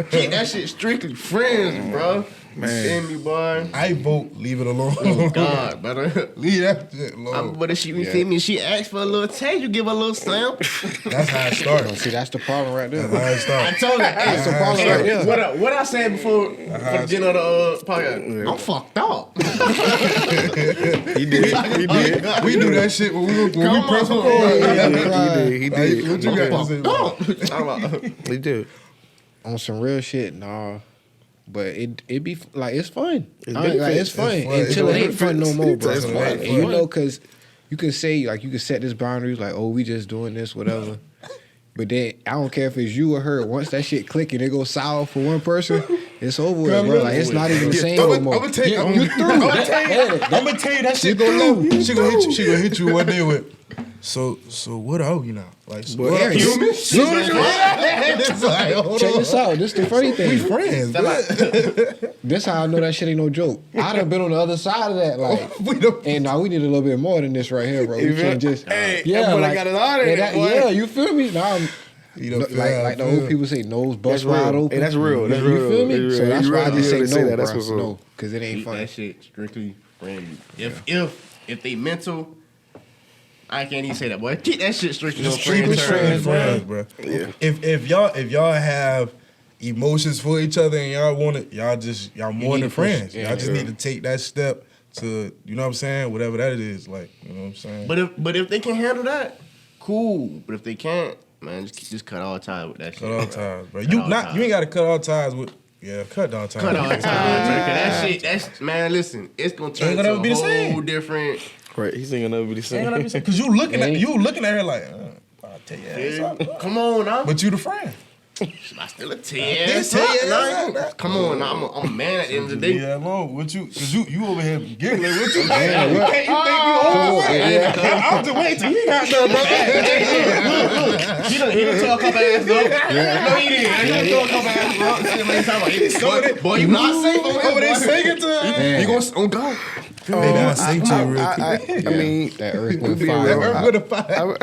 Keep that shit strictly friends, bro. Man. You feel me, boy? I vote. Leave it alone. Oh, God, brother. Leave that shit alone. But if she, you feel me, she asked for a little taste, you give her a little sample. That's how it starts. See, that's the problem right there. That's how it I starts. told her, hey, That's the problem right there. what I said before for the dinner of the podcast, I'm fucked up. He did. We do that shit when we press on. record. He did. What you got to say? Oh. He did. On some real shit, nah. But it be like it's fun. It's I ain't- like, it's fun It's fun. until it ain't fun no more, bro. It's fun. And you know, cause you can say like you can set this boundaries like, oh, we just doing this, whatever. But then I don't care if it's you or her. Once that shit click and it goes sour for one person, it's over with, bro. Like it's not even the same no more. I'm gonna tell you that shit go low. She gonna hit you one day with. So what are we now? Like, so what are you? It's like, hold Check on. this out. This the funny We thing. friends, bro. This how I know that shit ain't no joke. I done been on the other side of that, like. We don't. And now we need a little bit more than this right here, bro. We can't just Hey, that boy got it on it, boy. yeah, you feel me? Now I'm You don't feel like the old people say, nose bust That's real. wide open. Hey, that's real. That's you real. feel me? That's So real. that's You why I really just say gotta say no, that. That's bro. what's up. No, because it ain't Keep fun. that shit strictly friendly. If they mental, I can't even say that, boy. Keep that shit strictly on Strictly friends. friends, bro. If y'all have emotions for each other and y'all want it, y'all more need than to push- friends. yeah, Y'all just yeah. need to take that step to, you know what I'm saying, whatever that is, like, you know what I'm saying. But if they can handle that, cool. But if they can't, man, just cut all ties with that shit. Cut all ties, bro. Cut all ties. You ain't gotta cut all ties with. Yeah, cut all ties. Cut all ties, man. 'Cause that shit, that's man. Listen, it's gonna turn Ain't gonna into be the a same. whole different. Right. He's thinking of what he said. Cause you looking at her like, I'll tell you that. Come on now. But you the friend. I still a 10. Just tell you that. Come on now. I'm a man at the end of the day. Yeah, alone. What you? Cause you over here giggling. What you? Man, You what? think you overweight? I'll just wait till he got done, bro. He done tore a couple ass up. No, he didn't. He done tore a couple ass up. See what I'm talking about? Boy, you not safe over here. Over there boy. singing to her. You gonna on go? Baby, I'll sing to you real quick. I mean, That earth with be fire. real. With a fire.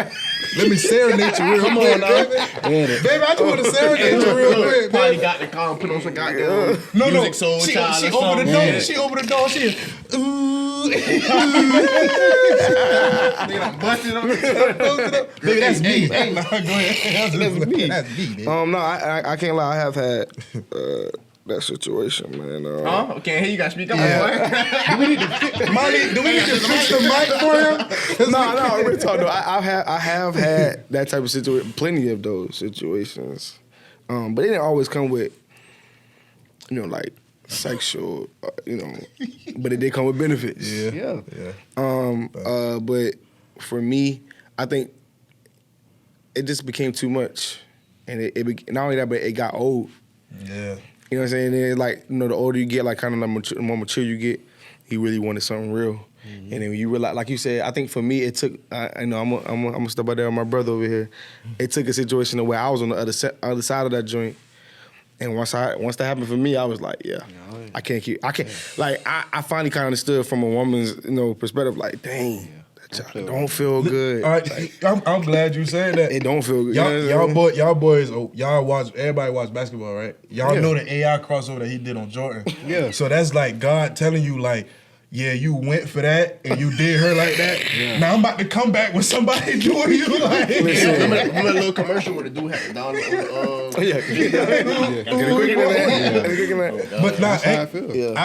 Let me serenade you real quick, baby. Baby, I just want to serenade you real quick, Probably baby. got the car and put on some goddamn No, music soul she child she or opened the something. door. She opened the door. She, ooh, Nigga, busted on it. Nigga, that's me. Hey, Nah, go ahead. That's me. That's me, nigga. No, I can't lie. I have had that situation, man. Huh? Okay, here you gotta speak up, Yeah. Do we need to fix the mic for him? No, real talk though. I have had that type of situation, plenty of those situations, but it didn't always come with, like sexual, but it did come with benefits. Yeah. But for me, I think it just became too much, and it not only that, but it got old. Yeah. You know what I'm saying? And it's like, the older you get, like kind of the more mature you get, he really wanted something real. Mm-hmm. And then when you realize, like you said, I think for me, it took, I'm gonna step out there with my brother over here. It took a situation where I was on the other side of that joint. And once that happened for me, I was like, I finally kind of understood from a woman's, perspective, like, dang, that don't feel good. All right, I'm glad you said that. It don't feel good. Y'all boys, everybody watch basketball, right? Y'all know the AI crossover that he did on Jordan. Yeah. So that's like God telling you, like, yeah, you went for that and you did her like that. Yeah. Now I'm about to come back with somebody doing you like. Remember that little commercial where the dude had down But nah, I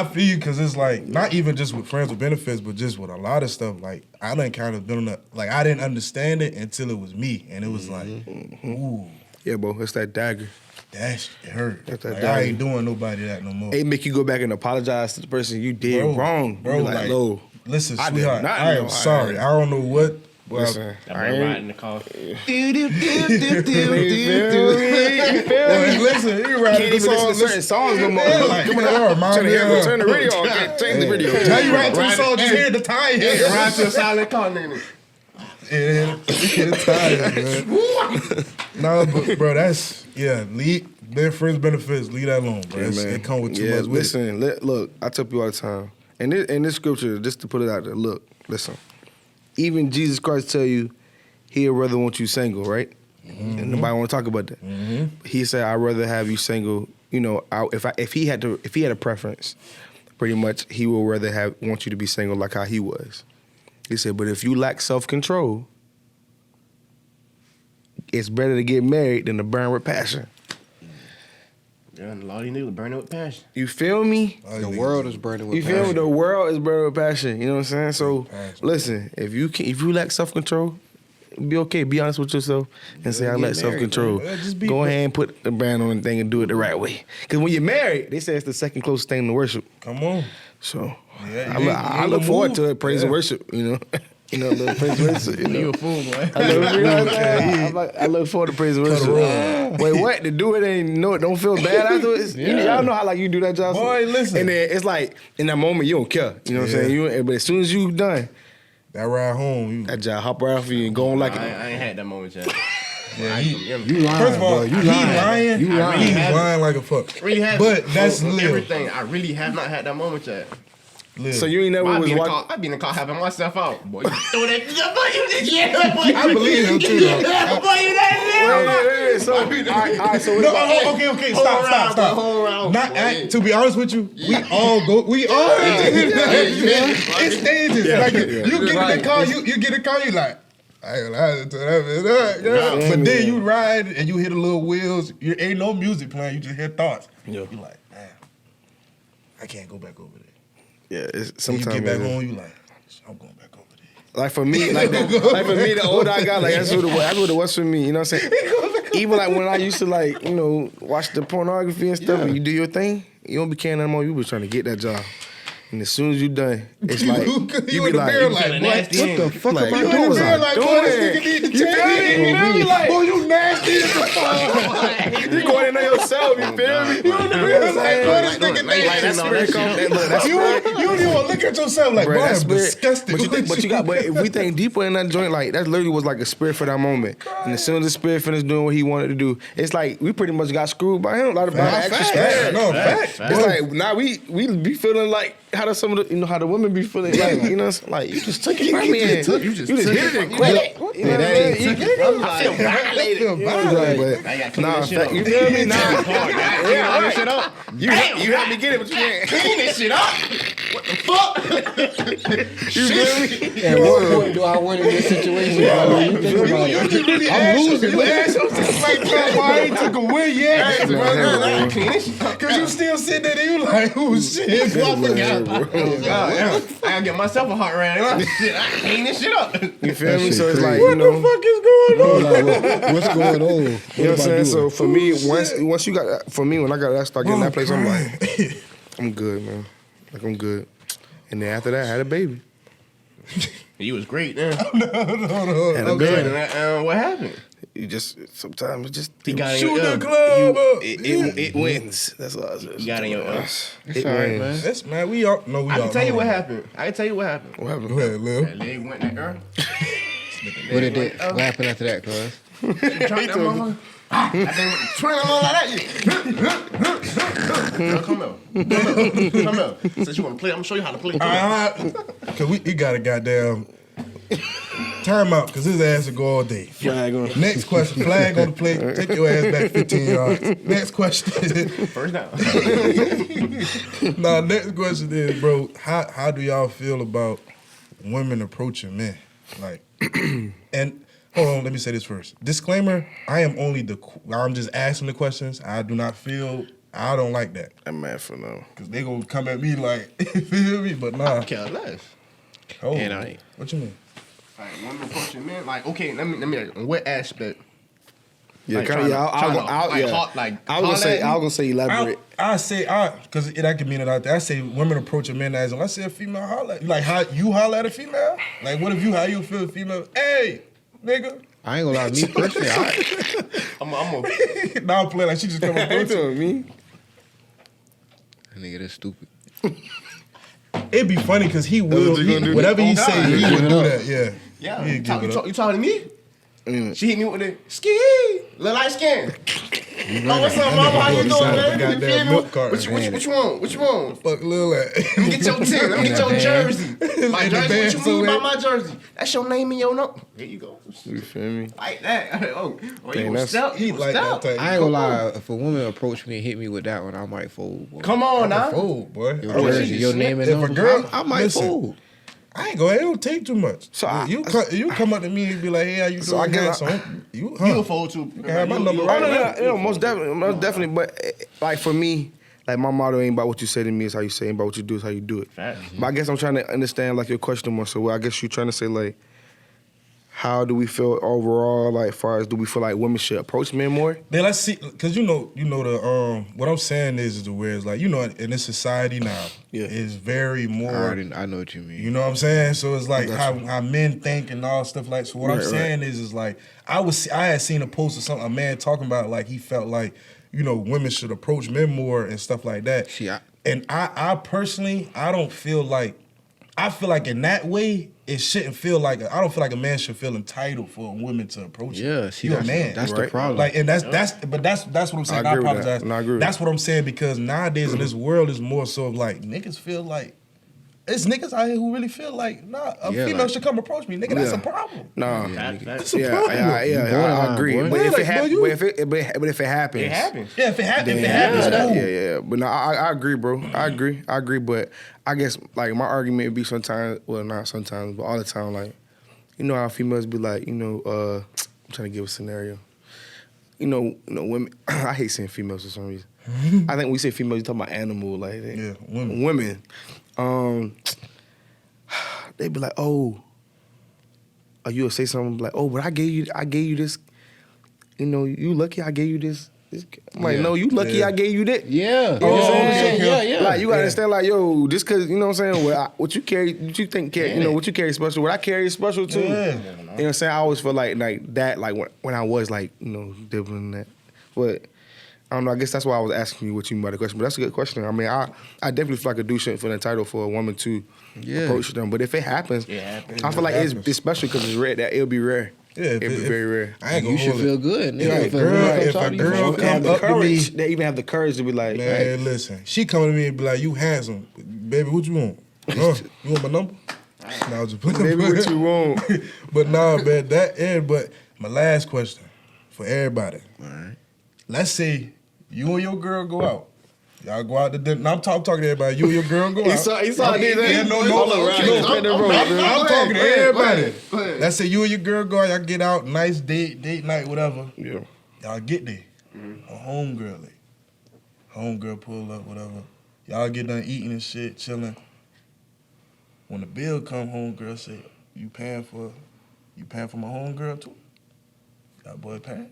feel you because it's like not even just with friends with benefits, but just with a lot of stuff. Like I done kind of been on that. Like I didn't understand it until it was me, and it was like, ooh, yeah, bro, it's that dagger. That shit hurt. Like, I ain't doing nobody that no more. It make you go back and apologize to the person you did wrong. Bro, like, no. Listen, I sweetheart, did not I know. am sorry. I don't know what. Well, Listen, I ain't riding the car. Listen, you writing the listen to certain songs no more. Turn the radio on. Change the video. How you write to the song? Just hear the tie here. Ride to a silent car, nigga. Yeah, get tired, man. No, but bro, that's leave their friends benefits. Leave that alone, bro. It come with too much. Listen, look, I tell people all the time, and in this scripture, just to put it out there, look, listen. Even Jesus Christ tell you, he'd rather want you single, right? Mm-hmm. And nobody want to talk about that. Mm-hmm. He said, I'd rather have you single. If he had a preference, pretty much he would rather want you to be single like how he was. He said, but if you lack self-control, it's better to get married than to burn with passion. Yeah, and a lot of these niggas burning with passion. You feel me? The world is burning with passion. You feel me? The world is burning with passion. You know what I'm saying? So, listen, if you lack self-control, be okay. Be honest with yourself and say, I lack self-control. Go ahead and put the brand on the thing and do it the right way. Because when you're married, they say it's the second closest thing to worship. Come on. So, I look forward to it, praise and worship, a little praise and worship. You a fool, boy. I look forward to praise and worship. Wait, what? To do it and it don't feel bad afterwards? Y'all know how you do that, Johnson? Boy, listen. And then it's like, in that moment, you don't care. You know what I'm saying? But as soon as you done, that ride home, that job hop right off you and go on like it. I ain't had that moment yet. Yeah, you lying, first of all, bro. You lying. He's lying like a fuck. Really have, but that's everything. I really have not had that moment yet. So you ain't never was watching. I be in the car having myself out. Boy, you throw that. Boy, you just I believe him too. Though. Boy, you that. Wait. So, all right. So okay. Stop. To be honest with you, we all go. It's stages. Like you get in the car, you get in the car, you like. I ain't lying to that. But then you ride and you hit the little wheels. You ain't no music playing. You just hear thoughts. You like, damn, I can't go back over there. Yeah, it's sometimes you get back home, you like, I'm going back over there. Like for me, the older I got, like that's what it was for me. You know what I'm saying? Even like when I used to watch the pornography and stuff, and you do your thing, you don't be caring no more. You was trying to get that job. And as soon as you done, it's like you be like, what the fuck am I you doing? You like, boy, you nasty as the fuck. You going in there yourself, you feel me? You in the real like, you don't even want to look at yourself like, bro, I'm disgusted. But if we think deeper in that joint, like that literally was like a spirit for that moment. And as soon as the spirit finished doing what he wanted to do, it's like we pretty much got screwed by him. A lot of extra spirit. No, facts. It's like now we be feeling like how does some of the how the women be feeling like like you just took it from me and you just hit it and quit it. You know what I feel violated. Nah, you feel me? Nah, you helped me get it, but you can't clean this shit up. What the fuck? At what point do I win in this situation, bro? You think about it. I'm losing, You asked yourself like, why I ain't took a win yet? Cause you still sitting there and you like, oh shit. I gotta get myself a hot round. Shit, I clean this shit up. You feel me? So it's like, What the fuck is going on? What's going on? You know what I'm saying? So for me, once you got, for me, when I got that start getting that place, I'm like, I'm good, man. Like I'm good. And then after that, I had a baby. You was great then. Had a Good. baby. And what happened? You just sometimes it just He got in Shoot your the ear. club up. it wins. That's all I said. You got in your ear. It all right, wins. man. That's man. We all know. We I all can tell you know what that. happened. I can tell you what happened. What happened? Go ahead, Lil. That leg went in the ear. What did it? What happened after that, cuz? Trying that motherfucker. I think twirling on like that. Girl, come here. Since you want to play, I'm gonna show you how to play. Cause we got a goddamn time out. Cause his ass will go all day. Flag on. Next question. Flag on the plate. Take your ass back 15 yards. Next question. First down. Nah, next question is, bro, how do y'all feel about women approaching men? Like, and hold on, let me say this first. Disclaimer, I'm just asking the questions. I don't like that. I'm mad for no. Cause they gonna come at me like, feel me? But nah. Care less. Oh, And I ain't. what you mean? Like women approaching men. Like okay, let me. In what aspect? Yeah, Like, kind of. Yeah, I was gonna say elaborate. I say, cause that could mean it out there. I say women approaching men as, I say a female holler at you. Like how you holler at a female? Like what if how you feel a female? Hey, nigga. I ain't gonna lie, me personally, I'm Now I'm playing like she just come up What you to doing, me? nigga, that's stupid. It'd be funny because he what will, you gonna do? whatever he Oh, say, God. he Give would it do up. that, yeah. Yeah, He'd give it up. you talking to me? She hit me with the ski, little light skin. Oh, what's up, mama? How you doing, Sound like a man? You goddamn feel me? milk carton. What you want? What you want? Fuck Lil at. Let me get your 10. Let me get your band. jersey. My In the jersey. band What you mean somewhere. by my jersey? That's your name and your number. Here you go. You feel me? Like that. Oh, you Dang, gonna that's- step? He You like gonna that step? type. I ain't gonna lie, if a woman approached me and hit me with that one, I might fold. Boy. Come on now. Fold, boy. Your Oh, jersey, she your just name and If a number. girl- I might listen. fold. I ain't gonna. It don't take too much. So you come up to me and be like, "Hey, how you doing?" I guess you You a fold too. can have my number Oh right no, now. no, most definitely. But like for me, like my motto ain't about what you say to me, it's how you say it. Ain't about what you do, it's how you do it. Facts. But I guess I'm trying to understand like your question more. So I guess you're trying to say like, how do we feel overall? Like, as far as do we feel like women should approach men more? Then let's see, cause you know the what I'm saying is the where it's like in this society now, Yeah. is very more. I know what you mean. You know what I'm saying? So it's like how men think and all stuff like. So what I'm Right, saying is like I had seen a post or something, a man talking about like he felt like women should approach men more and stuff like that. See, I personally don't feel like. I feel like in that way, it shouldn't feel like I don't feel like a man should feel entitled for a woman to approach him. Yeah, see, you a that's, man. that's the Right. problem. Like, and that's what I'm saying. I I agree with apologize. that. No, I agree with That's what I'm saying because nowadays in this world is more so of like niggas feel like it's niggas out here who really feel like a Yeah, female like- should come approach me. Nigga, that's Yeah. a problem. Nah. That's a Yeah, problem. I borderline, agree. boy. But Yeah, if like, it happens, boy, but if it happens, It happens. Yeah, if it happens, then- cool. yeah. But no, I agree, bro. I agree. But I guess like my argument would be sometimes, well, not sometimes, but all the time, like how females be like, I'm trying to give a scenario. Women. I hate saying females for some reason. I think when we say females, you talking about animal, like that. Yeah, women. Women. They be like, oh, or you'll say something like, oh, but I gave you this. You lucky I gave you this. I'm like, Yeah. no, you lucky Yeah. I gave you that. yeah. You know what I'm saying? Yeah. Like you gotta Yeah. understand, like yo, just cause you know what I'm saying. What you carry, what you think, what you carry special. What I carry is special too. Yeah. You know what I'm saying? I always feel like that, like when I was like dipping in that. But I don't know. I guess that's why I was asking you what you mean by the question. But that's a good question. I mean, I definitely feel like a dude shouldn't feel entitled for a woman to approach them. But if it happens, It happens. I feel like it's special because it's rare. That it'll be rare. Yeah, It'll be very rare. I ain't You gonna should hold feel it. good. Nigga. Yeah, If a girl, girl comes if talk a to you, girl you come Have the up to me, courage. They even have the courage to be like, man, listen. She coming to me and be like, "You handsome, baby. What you want? You want my number?" Nah, I was just playing. baby, what you want? But nah, man, but my last question for everybody. All right. Let's say you and your girl go out. Y'all go out to dinner. Now I'm talking to everybody. You and your girl go out. He saw it. Yeah, no. I'm talking to everybody. Let's say you and your girl go out. Y'all get out, nice date night, whatever. Yeah. Y'all get there. A homegirl, homegirl pull up, whatever. Y'all get done eating and shit, chilling. When the bill come, homegirl say, "You paying for my homegirl too?" That boy paying.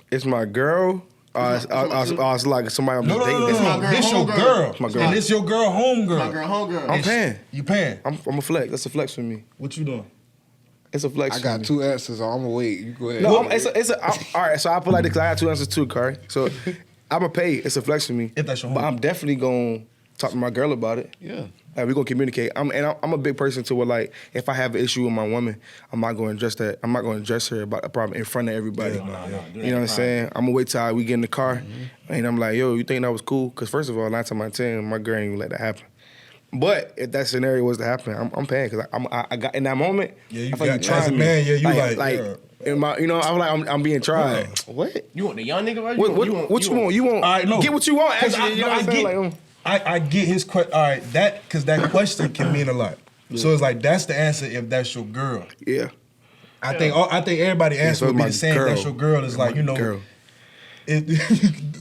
It's my girl. It's like somebody I'm No. dating. This your girl. My girl. And this your girl, homegirl. My girl, homegirl. I'm paying. You paying? I'm a flex. That's a flex for me. What you doing? It's a flex. I for got me. 2 answers. I'm gonna wait. You go ahead. No, all right. So I put like this. 'Cause I got 2 answers too, Kari. So I'm gonna pay. It's a flex for me. If that's your But homie. I'm definitely gonna talk to my girl about it. Yeah. Like, we gonna communicate. I'm a big person to where, like, if I have an issue with my woman, I'm not gonna address that. I'm not gonna address her about the problem in front of everybody. Yeah, no. You know what I'm saying? I'm gonna wait till we get in the car, and I'm like, yo, you think that was cool? Because first of all, 9 times out of 10, my girl ain't gonna let that happen. But if that scenario was to happen, I'm paying because I got in that moment. Yeah, you I feel like got you trying as a me. man, yeah, you like, yeah. In my, you know, I'm being tried. What? You want the young nigga, right? What you want? You want? All right, no. Get what you want. 'Cause Actually, you know what I'm saying? Like, I get his question. All right, because that question can mean a lot. So it's like that's the answer if that's your girl. yeah. I think everybody answer so would be my the same. girl. That's your girl. Is like, you know, Girl.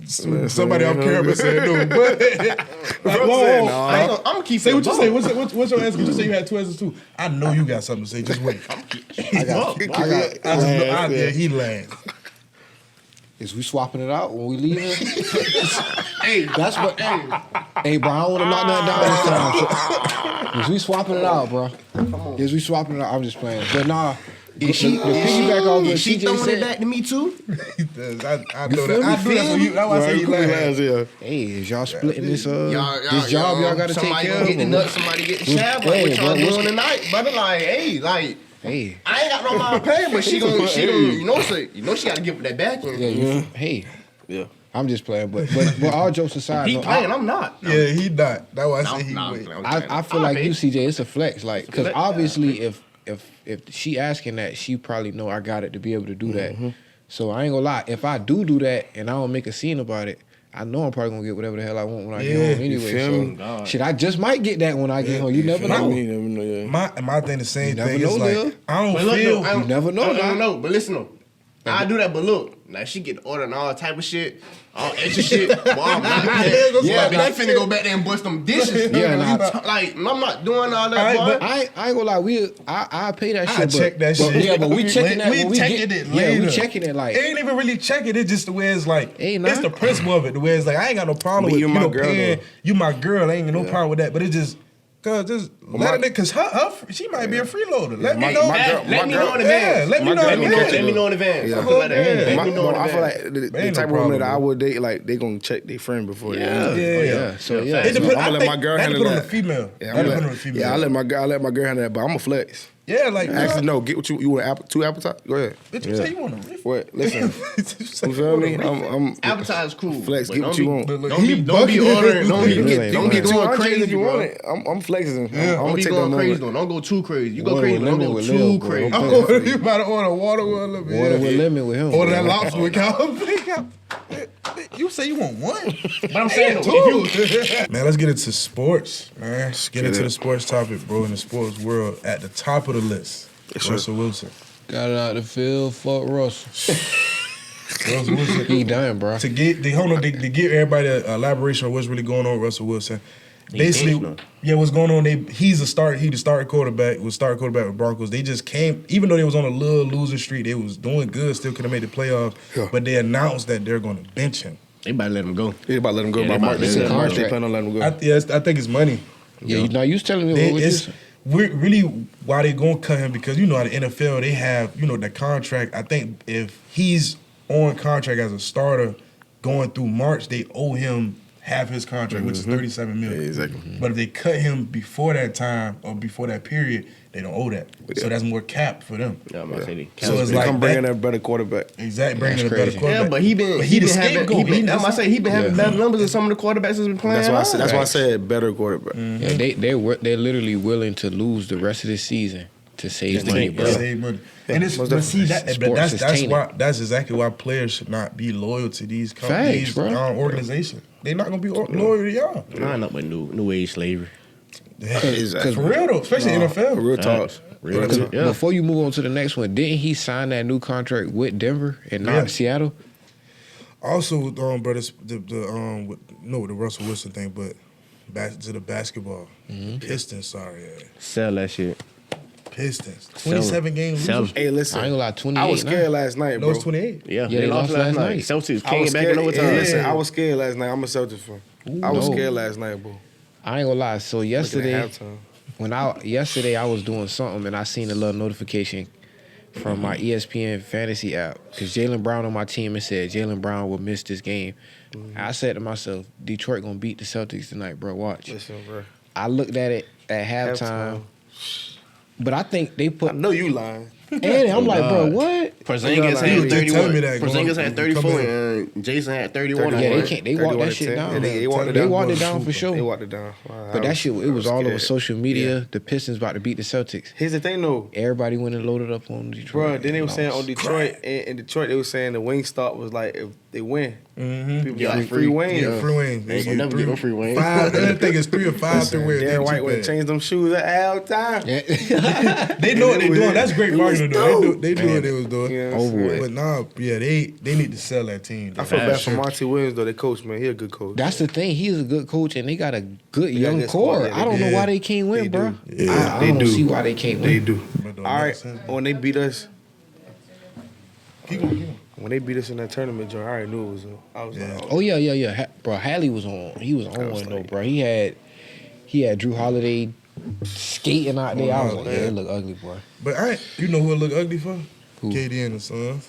somebody off camera said no, but like, whoa, I'm gonna keep say it what you above. say. What's your answer? You say you had 2 answers too. I know you got something to say. Just wait. Yeah, he laughed. Is we swapping it out when we leaving? Hey, That's what. Hey, bro, I don't want to knock nothing down this time. Is we swapping it out, bro? Is we swapping it out? I'm just playing. But nah, is she CJ throwing it said. back to me too? He does. I know feel that. me? I do that for you. That's why I say he laughed. Yeah. Hey, is y'all splitting this This job y'all got to take somebody care gonna of? get the nuts, somebody get the shab. Hey, Like, what y'all bro, what's- doing tonight? Brother, like, hey, like, Hey, I ain't got no mind paying, but she gonna, you know, she gotta give that back. yeah, you, hey, Yeah. I'm just playing. But all jokes aside, He though, playing, I'm not. Yeah, he not. That's why I say he Nah, wait. I feel like you, CJ, it's a flex. Like, because obviously, if she asking that, she probably know I got it to be able to do that. So I ain't gonna lie. If I do that and I don't make a scene about it, I know I'm probably gonna get whatever the hell I want when I get home anyway. feel me? So shit, I just might get that when I get home. You never I know. mean, you never know, yeah. My thing, the same never thing know, is like Lil. I don't But look, feel. though, You never know, I nah. don't know, but listen though. I do that, but look, now she get the order and all type of shit, all extra shit. Well, I'm not paying. Yeah, but I finna go back there and bust them dishes. Yeah, nah. Like, I'm not doing all that, All right, boy. but I ain't gonna lie. I pay that shit. I check that but shit. Yeah, but we checking that. We when checking get- it Yeah, later. we checking it like. It ain't even really checking. It's just the way it's like. Hey, It's nah. the principle of it. The way it's like I ain't got no problem But with you you my know girl, paying. though. You my girl. I ain't got no problem with that. But it just. Cause just let my- it, cause she might be a freeloader. Let me my- know. my girl- Let me know in Yeah, advance. let me My know. girl Let me don't know. catch it, Let me know in advance. Yeah. I feel like that. Yeah. Let me know in I feel advance. like the Ain't no type of problem, woman that I bro. would date, like, they gonna check their friend before they Yeah. Yeah. So Yeah. yeah. It depends. I'ma I let think my girl that handle depend on that. the female. Yeah, That depend on the female. I let my girl handle that, but I'm a flex. Yeah, like Actually, no. Get what you want. 2 appetite. Go ahead. Bitch, you say you want a riff? What? Listen. You say You feel me? want a riff? I'm Appetize cool. flex. but Get what don't you be- want. Look, Don't he be bugging. ordering. Don't Really be ain't don't be bugging. going 200 crazy, if you bro. want it. I'm flexing. I'm Don't gonna be take going that crazy moment. though. Don't go too crazy. You go Water crazy, with but don't lemon go with too Lil, bro. crazy. Oh, you about to order water with a little bit. Water with lemon with him. Order that bro. lobster with cow. You say you want one? But I'm saying though, if you Man, let's get into sports, man. Get get into it. the sports topic, bro. In the sports world, at the top of the list, Yes, Russell Wilson. Got it out the field. Fuck Russell. Russell Wilson. He done, bro. To give everybody an elaboration on what's really going on with Russell Wilson. Basically, benched him. yeah, what's going on? He's a start. He the starting quarterback. Was starting quarterback with Broncos. They just came, even though they was on a little losing streak. They was doing good. Still could have made the playoffs. Yeah. But they announced that they're going to bench him. they better let him go. They about to let him go Yeah, by they March. about They to said let him March. go. They plan on letting him go. I think it's money. Yeah, now you was telling me They, what it's this. we're really why they gonna cut him because you know how the NFL they have the contract. I think if he's on contract as a starter going through March, they owe him half his contract, which is $37 million. Yeah, exactly. But if they cut him before that time or before that period, they don't owe that. So that's more cap for them. Yeah, I'm gonna say they So it's They like come bringing that- a better quarterback. Exactly, bringing That's a better crazy. quarterback. Yeah, but he been the having. scapegoat. I'm gonna say he been having Yeah. better numbers than some of the quarterbacks that's been playing. That's why I said. That's why I Right. said better quarterback. Yeah, they're literally willing to lose the rest of this season to save money, bro. Save money. And it's Most but see that Sports but is that's tainted. why that's exactly why players should not be loyal to these Facts, companies, bro. organizations. They're not gonna be loyal to y'all. Line up with new age slavery. Exactly. For real though, especially NFL. Real talk. Facts. Real talk. Yeah. Before you move on to the next one, didn't he sign that new contract with Denver and not Yeah. Seattle? Also, brothers, the Russell Wilson thing, but back to the basketball. Pistons, sorry, Sell that shit. Pistons. Sell 27 games. Sell losers. them. Hey, I listen. ain't gonna lie, 28. I was now. scared last night, No, bro. it's 28. Yeah, they lost last night. Celtics I came was back scared. in overtime. Hey, listen, Yeah. I was scared last night. I'm a Celtics fan. I was No. scared last night, bro. I ain't gonna lie. So Looking yesterday, at halftime. yesterday I was doing something and I seen a little notification from my ESPN fantasy app because Jaylen Brown on my team and said Jaylen Brown will miss this game. I said to myself, Detroit gonna beat the Celtics tonight, bro. Watch. Listen, bro. I looked at it at halftime, but I think they I put. know you lying. And I'm like, bro, God. what? Porzingis You had was just 31. telling me that Porzingis going- had 34 coming and Jason had 31. Yeah, they can't. They walked 31 that to shit 10. down. Yeah, they walked it They down. walked it down for sure. They walked it down. Wow, But that shit, it was all over scared. social media. The Pistons about to beat the Celtics. Here's the thing, though. Everybody went and loaded up on Detroit. Bro, then they were And I saying was on Detroit, in Detroit, they were saying the Wingstop was like, if they win, people Yeah, get free wing. Yeah, free wing. Ain't gonna never get no free wing. I think it's 3 or 5 to win. Darren White would change them shoes at halftime. They know what they're doing. That's great marketing. Though. They knew what they was doing. Yeah, Over with. But nah, yeah, they need to sell that team. I though. feel bad for Sure. Monty Williams, though. They coach, man. He a good coach. That's the thing. He's a good coach, and they got a good got young good squad, core. yeah, I don't know do. why they can't win, They bro. do. Yeah, I they don't do. see why they can't win. They do. But though, All right, listen, when they beat us, keep going. when they beat us in that tournament, Joe, I already knew it was. I was Yeah. like, Oh yeah. Bro, Hallie was on. He was on one though, bro. He had Drew Holiday skating out there. I was like, yeah, it look ugly, bro. But you know who it look ugly for? Who? KD and the Suns.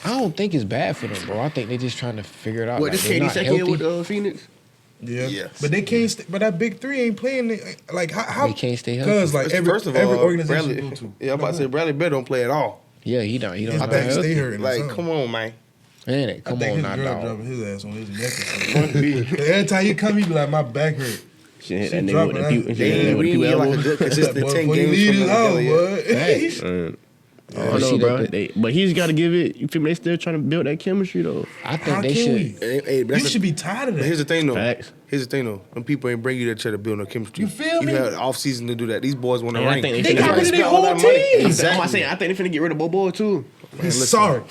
I don't think it's bad for them, bro. I think they just trying to figure it out. What, Like, this they KD not second year healthy. with Phoenix? Yeah. Yes. But they can't. But that big three ain't playing. Like how They can't stay healthy. Because like First of all, every organization Bradley, you go to. yeah, I'm about to say Bradley Beal don't play at all. Yeah, he don't. He don't. His know back how stay healthy. hurting. Like, come on, man. Man, I come think on his now, girl dog. dropping his ass on his neck or something. Every time he come, he be like, my back hurt. She hit She that nigga dropping with that. the pew. They with the need pew like a elbow. good consistent Boy, 10 before you games leave from his together. house, Facts. I don't see know, that- bro. But he's got to give it. You feel me? They still trying to build that chemistry though. I think How they can should. we? Hey, but You that's should be tired of But here's that. the thing, though. Facts. Here's the thing, though. Them people ain't bring you there to build no chemistry. You feel me? You had off season to do that. These boys want to And I rank. think They finna got get rid of rid their all whole that money. team. Exactly. I'm saying I think they finna get rid of Bobo too. He's sorry.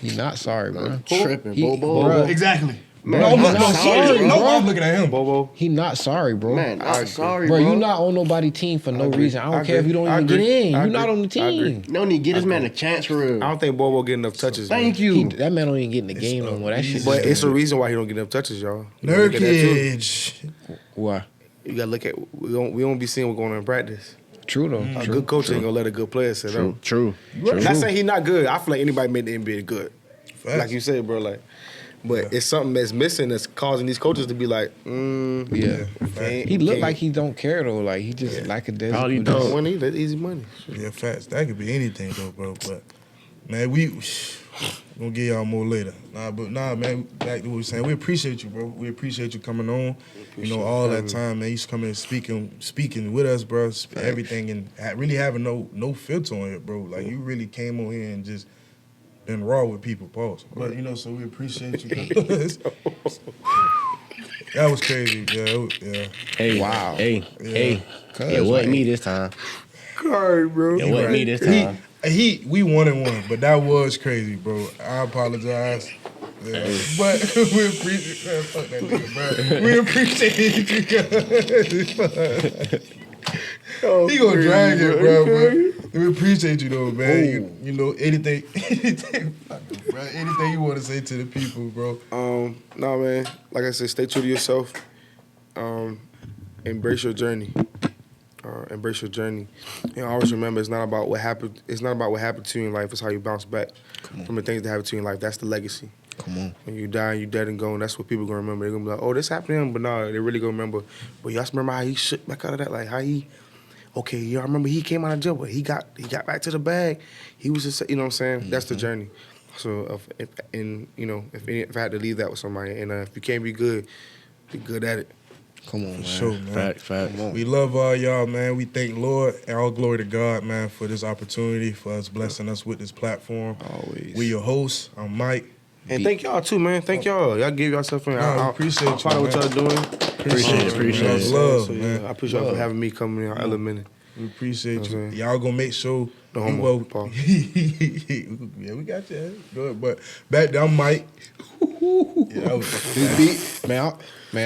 He's not sorry, bro. Tripping, He- Bobo. bro. Exactly. Man, No, I'm not not sorry, sorry. No, bro. I'm looking at him. Bobo. He not sorry, bro. Man, not sorry, bro, bro. you not on nobody team for no agree. reason. I don't I care if agree. you don't I even get agree. in. I You're not agree. on the I agree. team. No need to get this man a chance for real. I don't think Bobo get enough touches. Thank man. you. That man don't even get in the game no more. That shit. But just- it's a reason why he don't get enough touches, y'all. You gotta look at that, too. Nurkic. why? You gotta look at. We don't be seeing what's going on in practice. True though. A True. good coach ain't gonna let a good player sit up. True. I'm not saying he's not good. I feel like anybody made the NBA good. Facts. Like you said, bro. Like, but it's something that's missing that's causing these coaches to be like, Yeah. can't- He look can't- like he don't care though. Like he just like a desert. All he don't does. want to eat that easy money. Yeah, facts. That could be anything though, bro. But man, we gonna get y'all more later. Man. Back to what we saying. We appreciate you, bro. We appreciate you coming on. You know, all that time, man. You just coming and speaking with us, bro. Everything and really having no filter on it, bro. Like you really came on here and just been raw with people, pause. But you know, so we appreciate you. That was crazy, yeah. Hey, Wow. Hey, Yeah. hey. Cuz, It wasn't like- me this time. Sorry, bro. It wasn't me this time. We 1-1, but that was crazy, bro. I apologize. Yeah. But we appreciate fuck that nigga, bro. We appreciate you. He gonna drag it, bro. We appreciate you though, man. You know, anything you want to say to the people, bro. No, man. Like I said, stay true to yourself. Embrace your journey. Embrace your journey. And always remember, it's not about what happened. It's not about what happened to you in life. It's how you bounce back from the things that happen to you in life. That's the legacy. Come on. When you die, you dead and gone. That's what people gonna remember. They're gonna be like, "Oh, this happened to him," but no, they really gonna remember. But y'all remember how he shook back out of that, like how he. Okay, y'all remember he came out of jail, but he got back to the bag. He was just, you know what I'm saying? That's the journey. So if I had to leave that with somebody, and if you can't be good at it. Come on, For man. sure, man. Fact. Come on. We love all y'all, man. We thank Lord and all glory to God, man, for this opportunity, for us blessing us with this platform. Always. We your hosts. I'm Mike. And thank y'all too, man. Thank y'all. Y'all give yourself in. Nah, we appreciate I'm proud you, of what man. y'all doing. Appreciate Much it. love, So, man. yeah, I appreciate y'all for having me coming in, elemented. We appreciate you. Okay. Y'all gonna make sure. No homo, well, Paul. yeah, we got you. Good, but back down, Mike. Yeah, that was, This beat, man,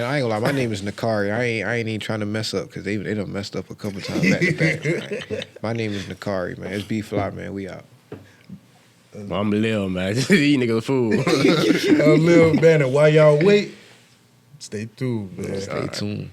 I ain't gonna lie. My name is Nakari. I ain't even trying to mess up because they done messed up a couple times back to back. Man. My name is Nakari, man. It's B Fly, man. We out. I'm Lil, man. These niggas a fool. Lil Banner, while y'all wait, stay tuned, man. Stay tuned.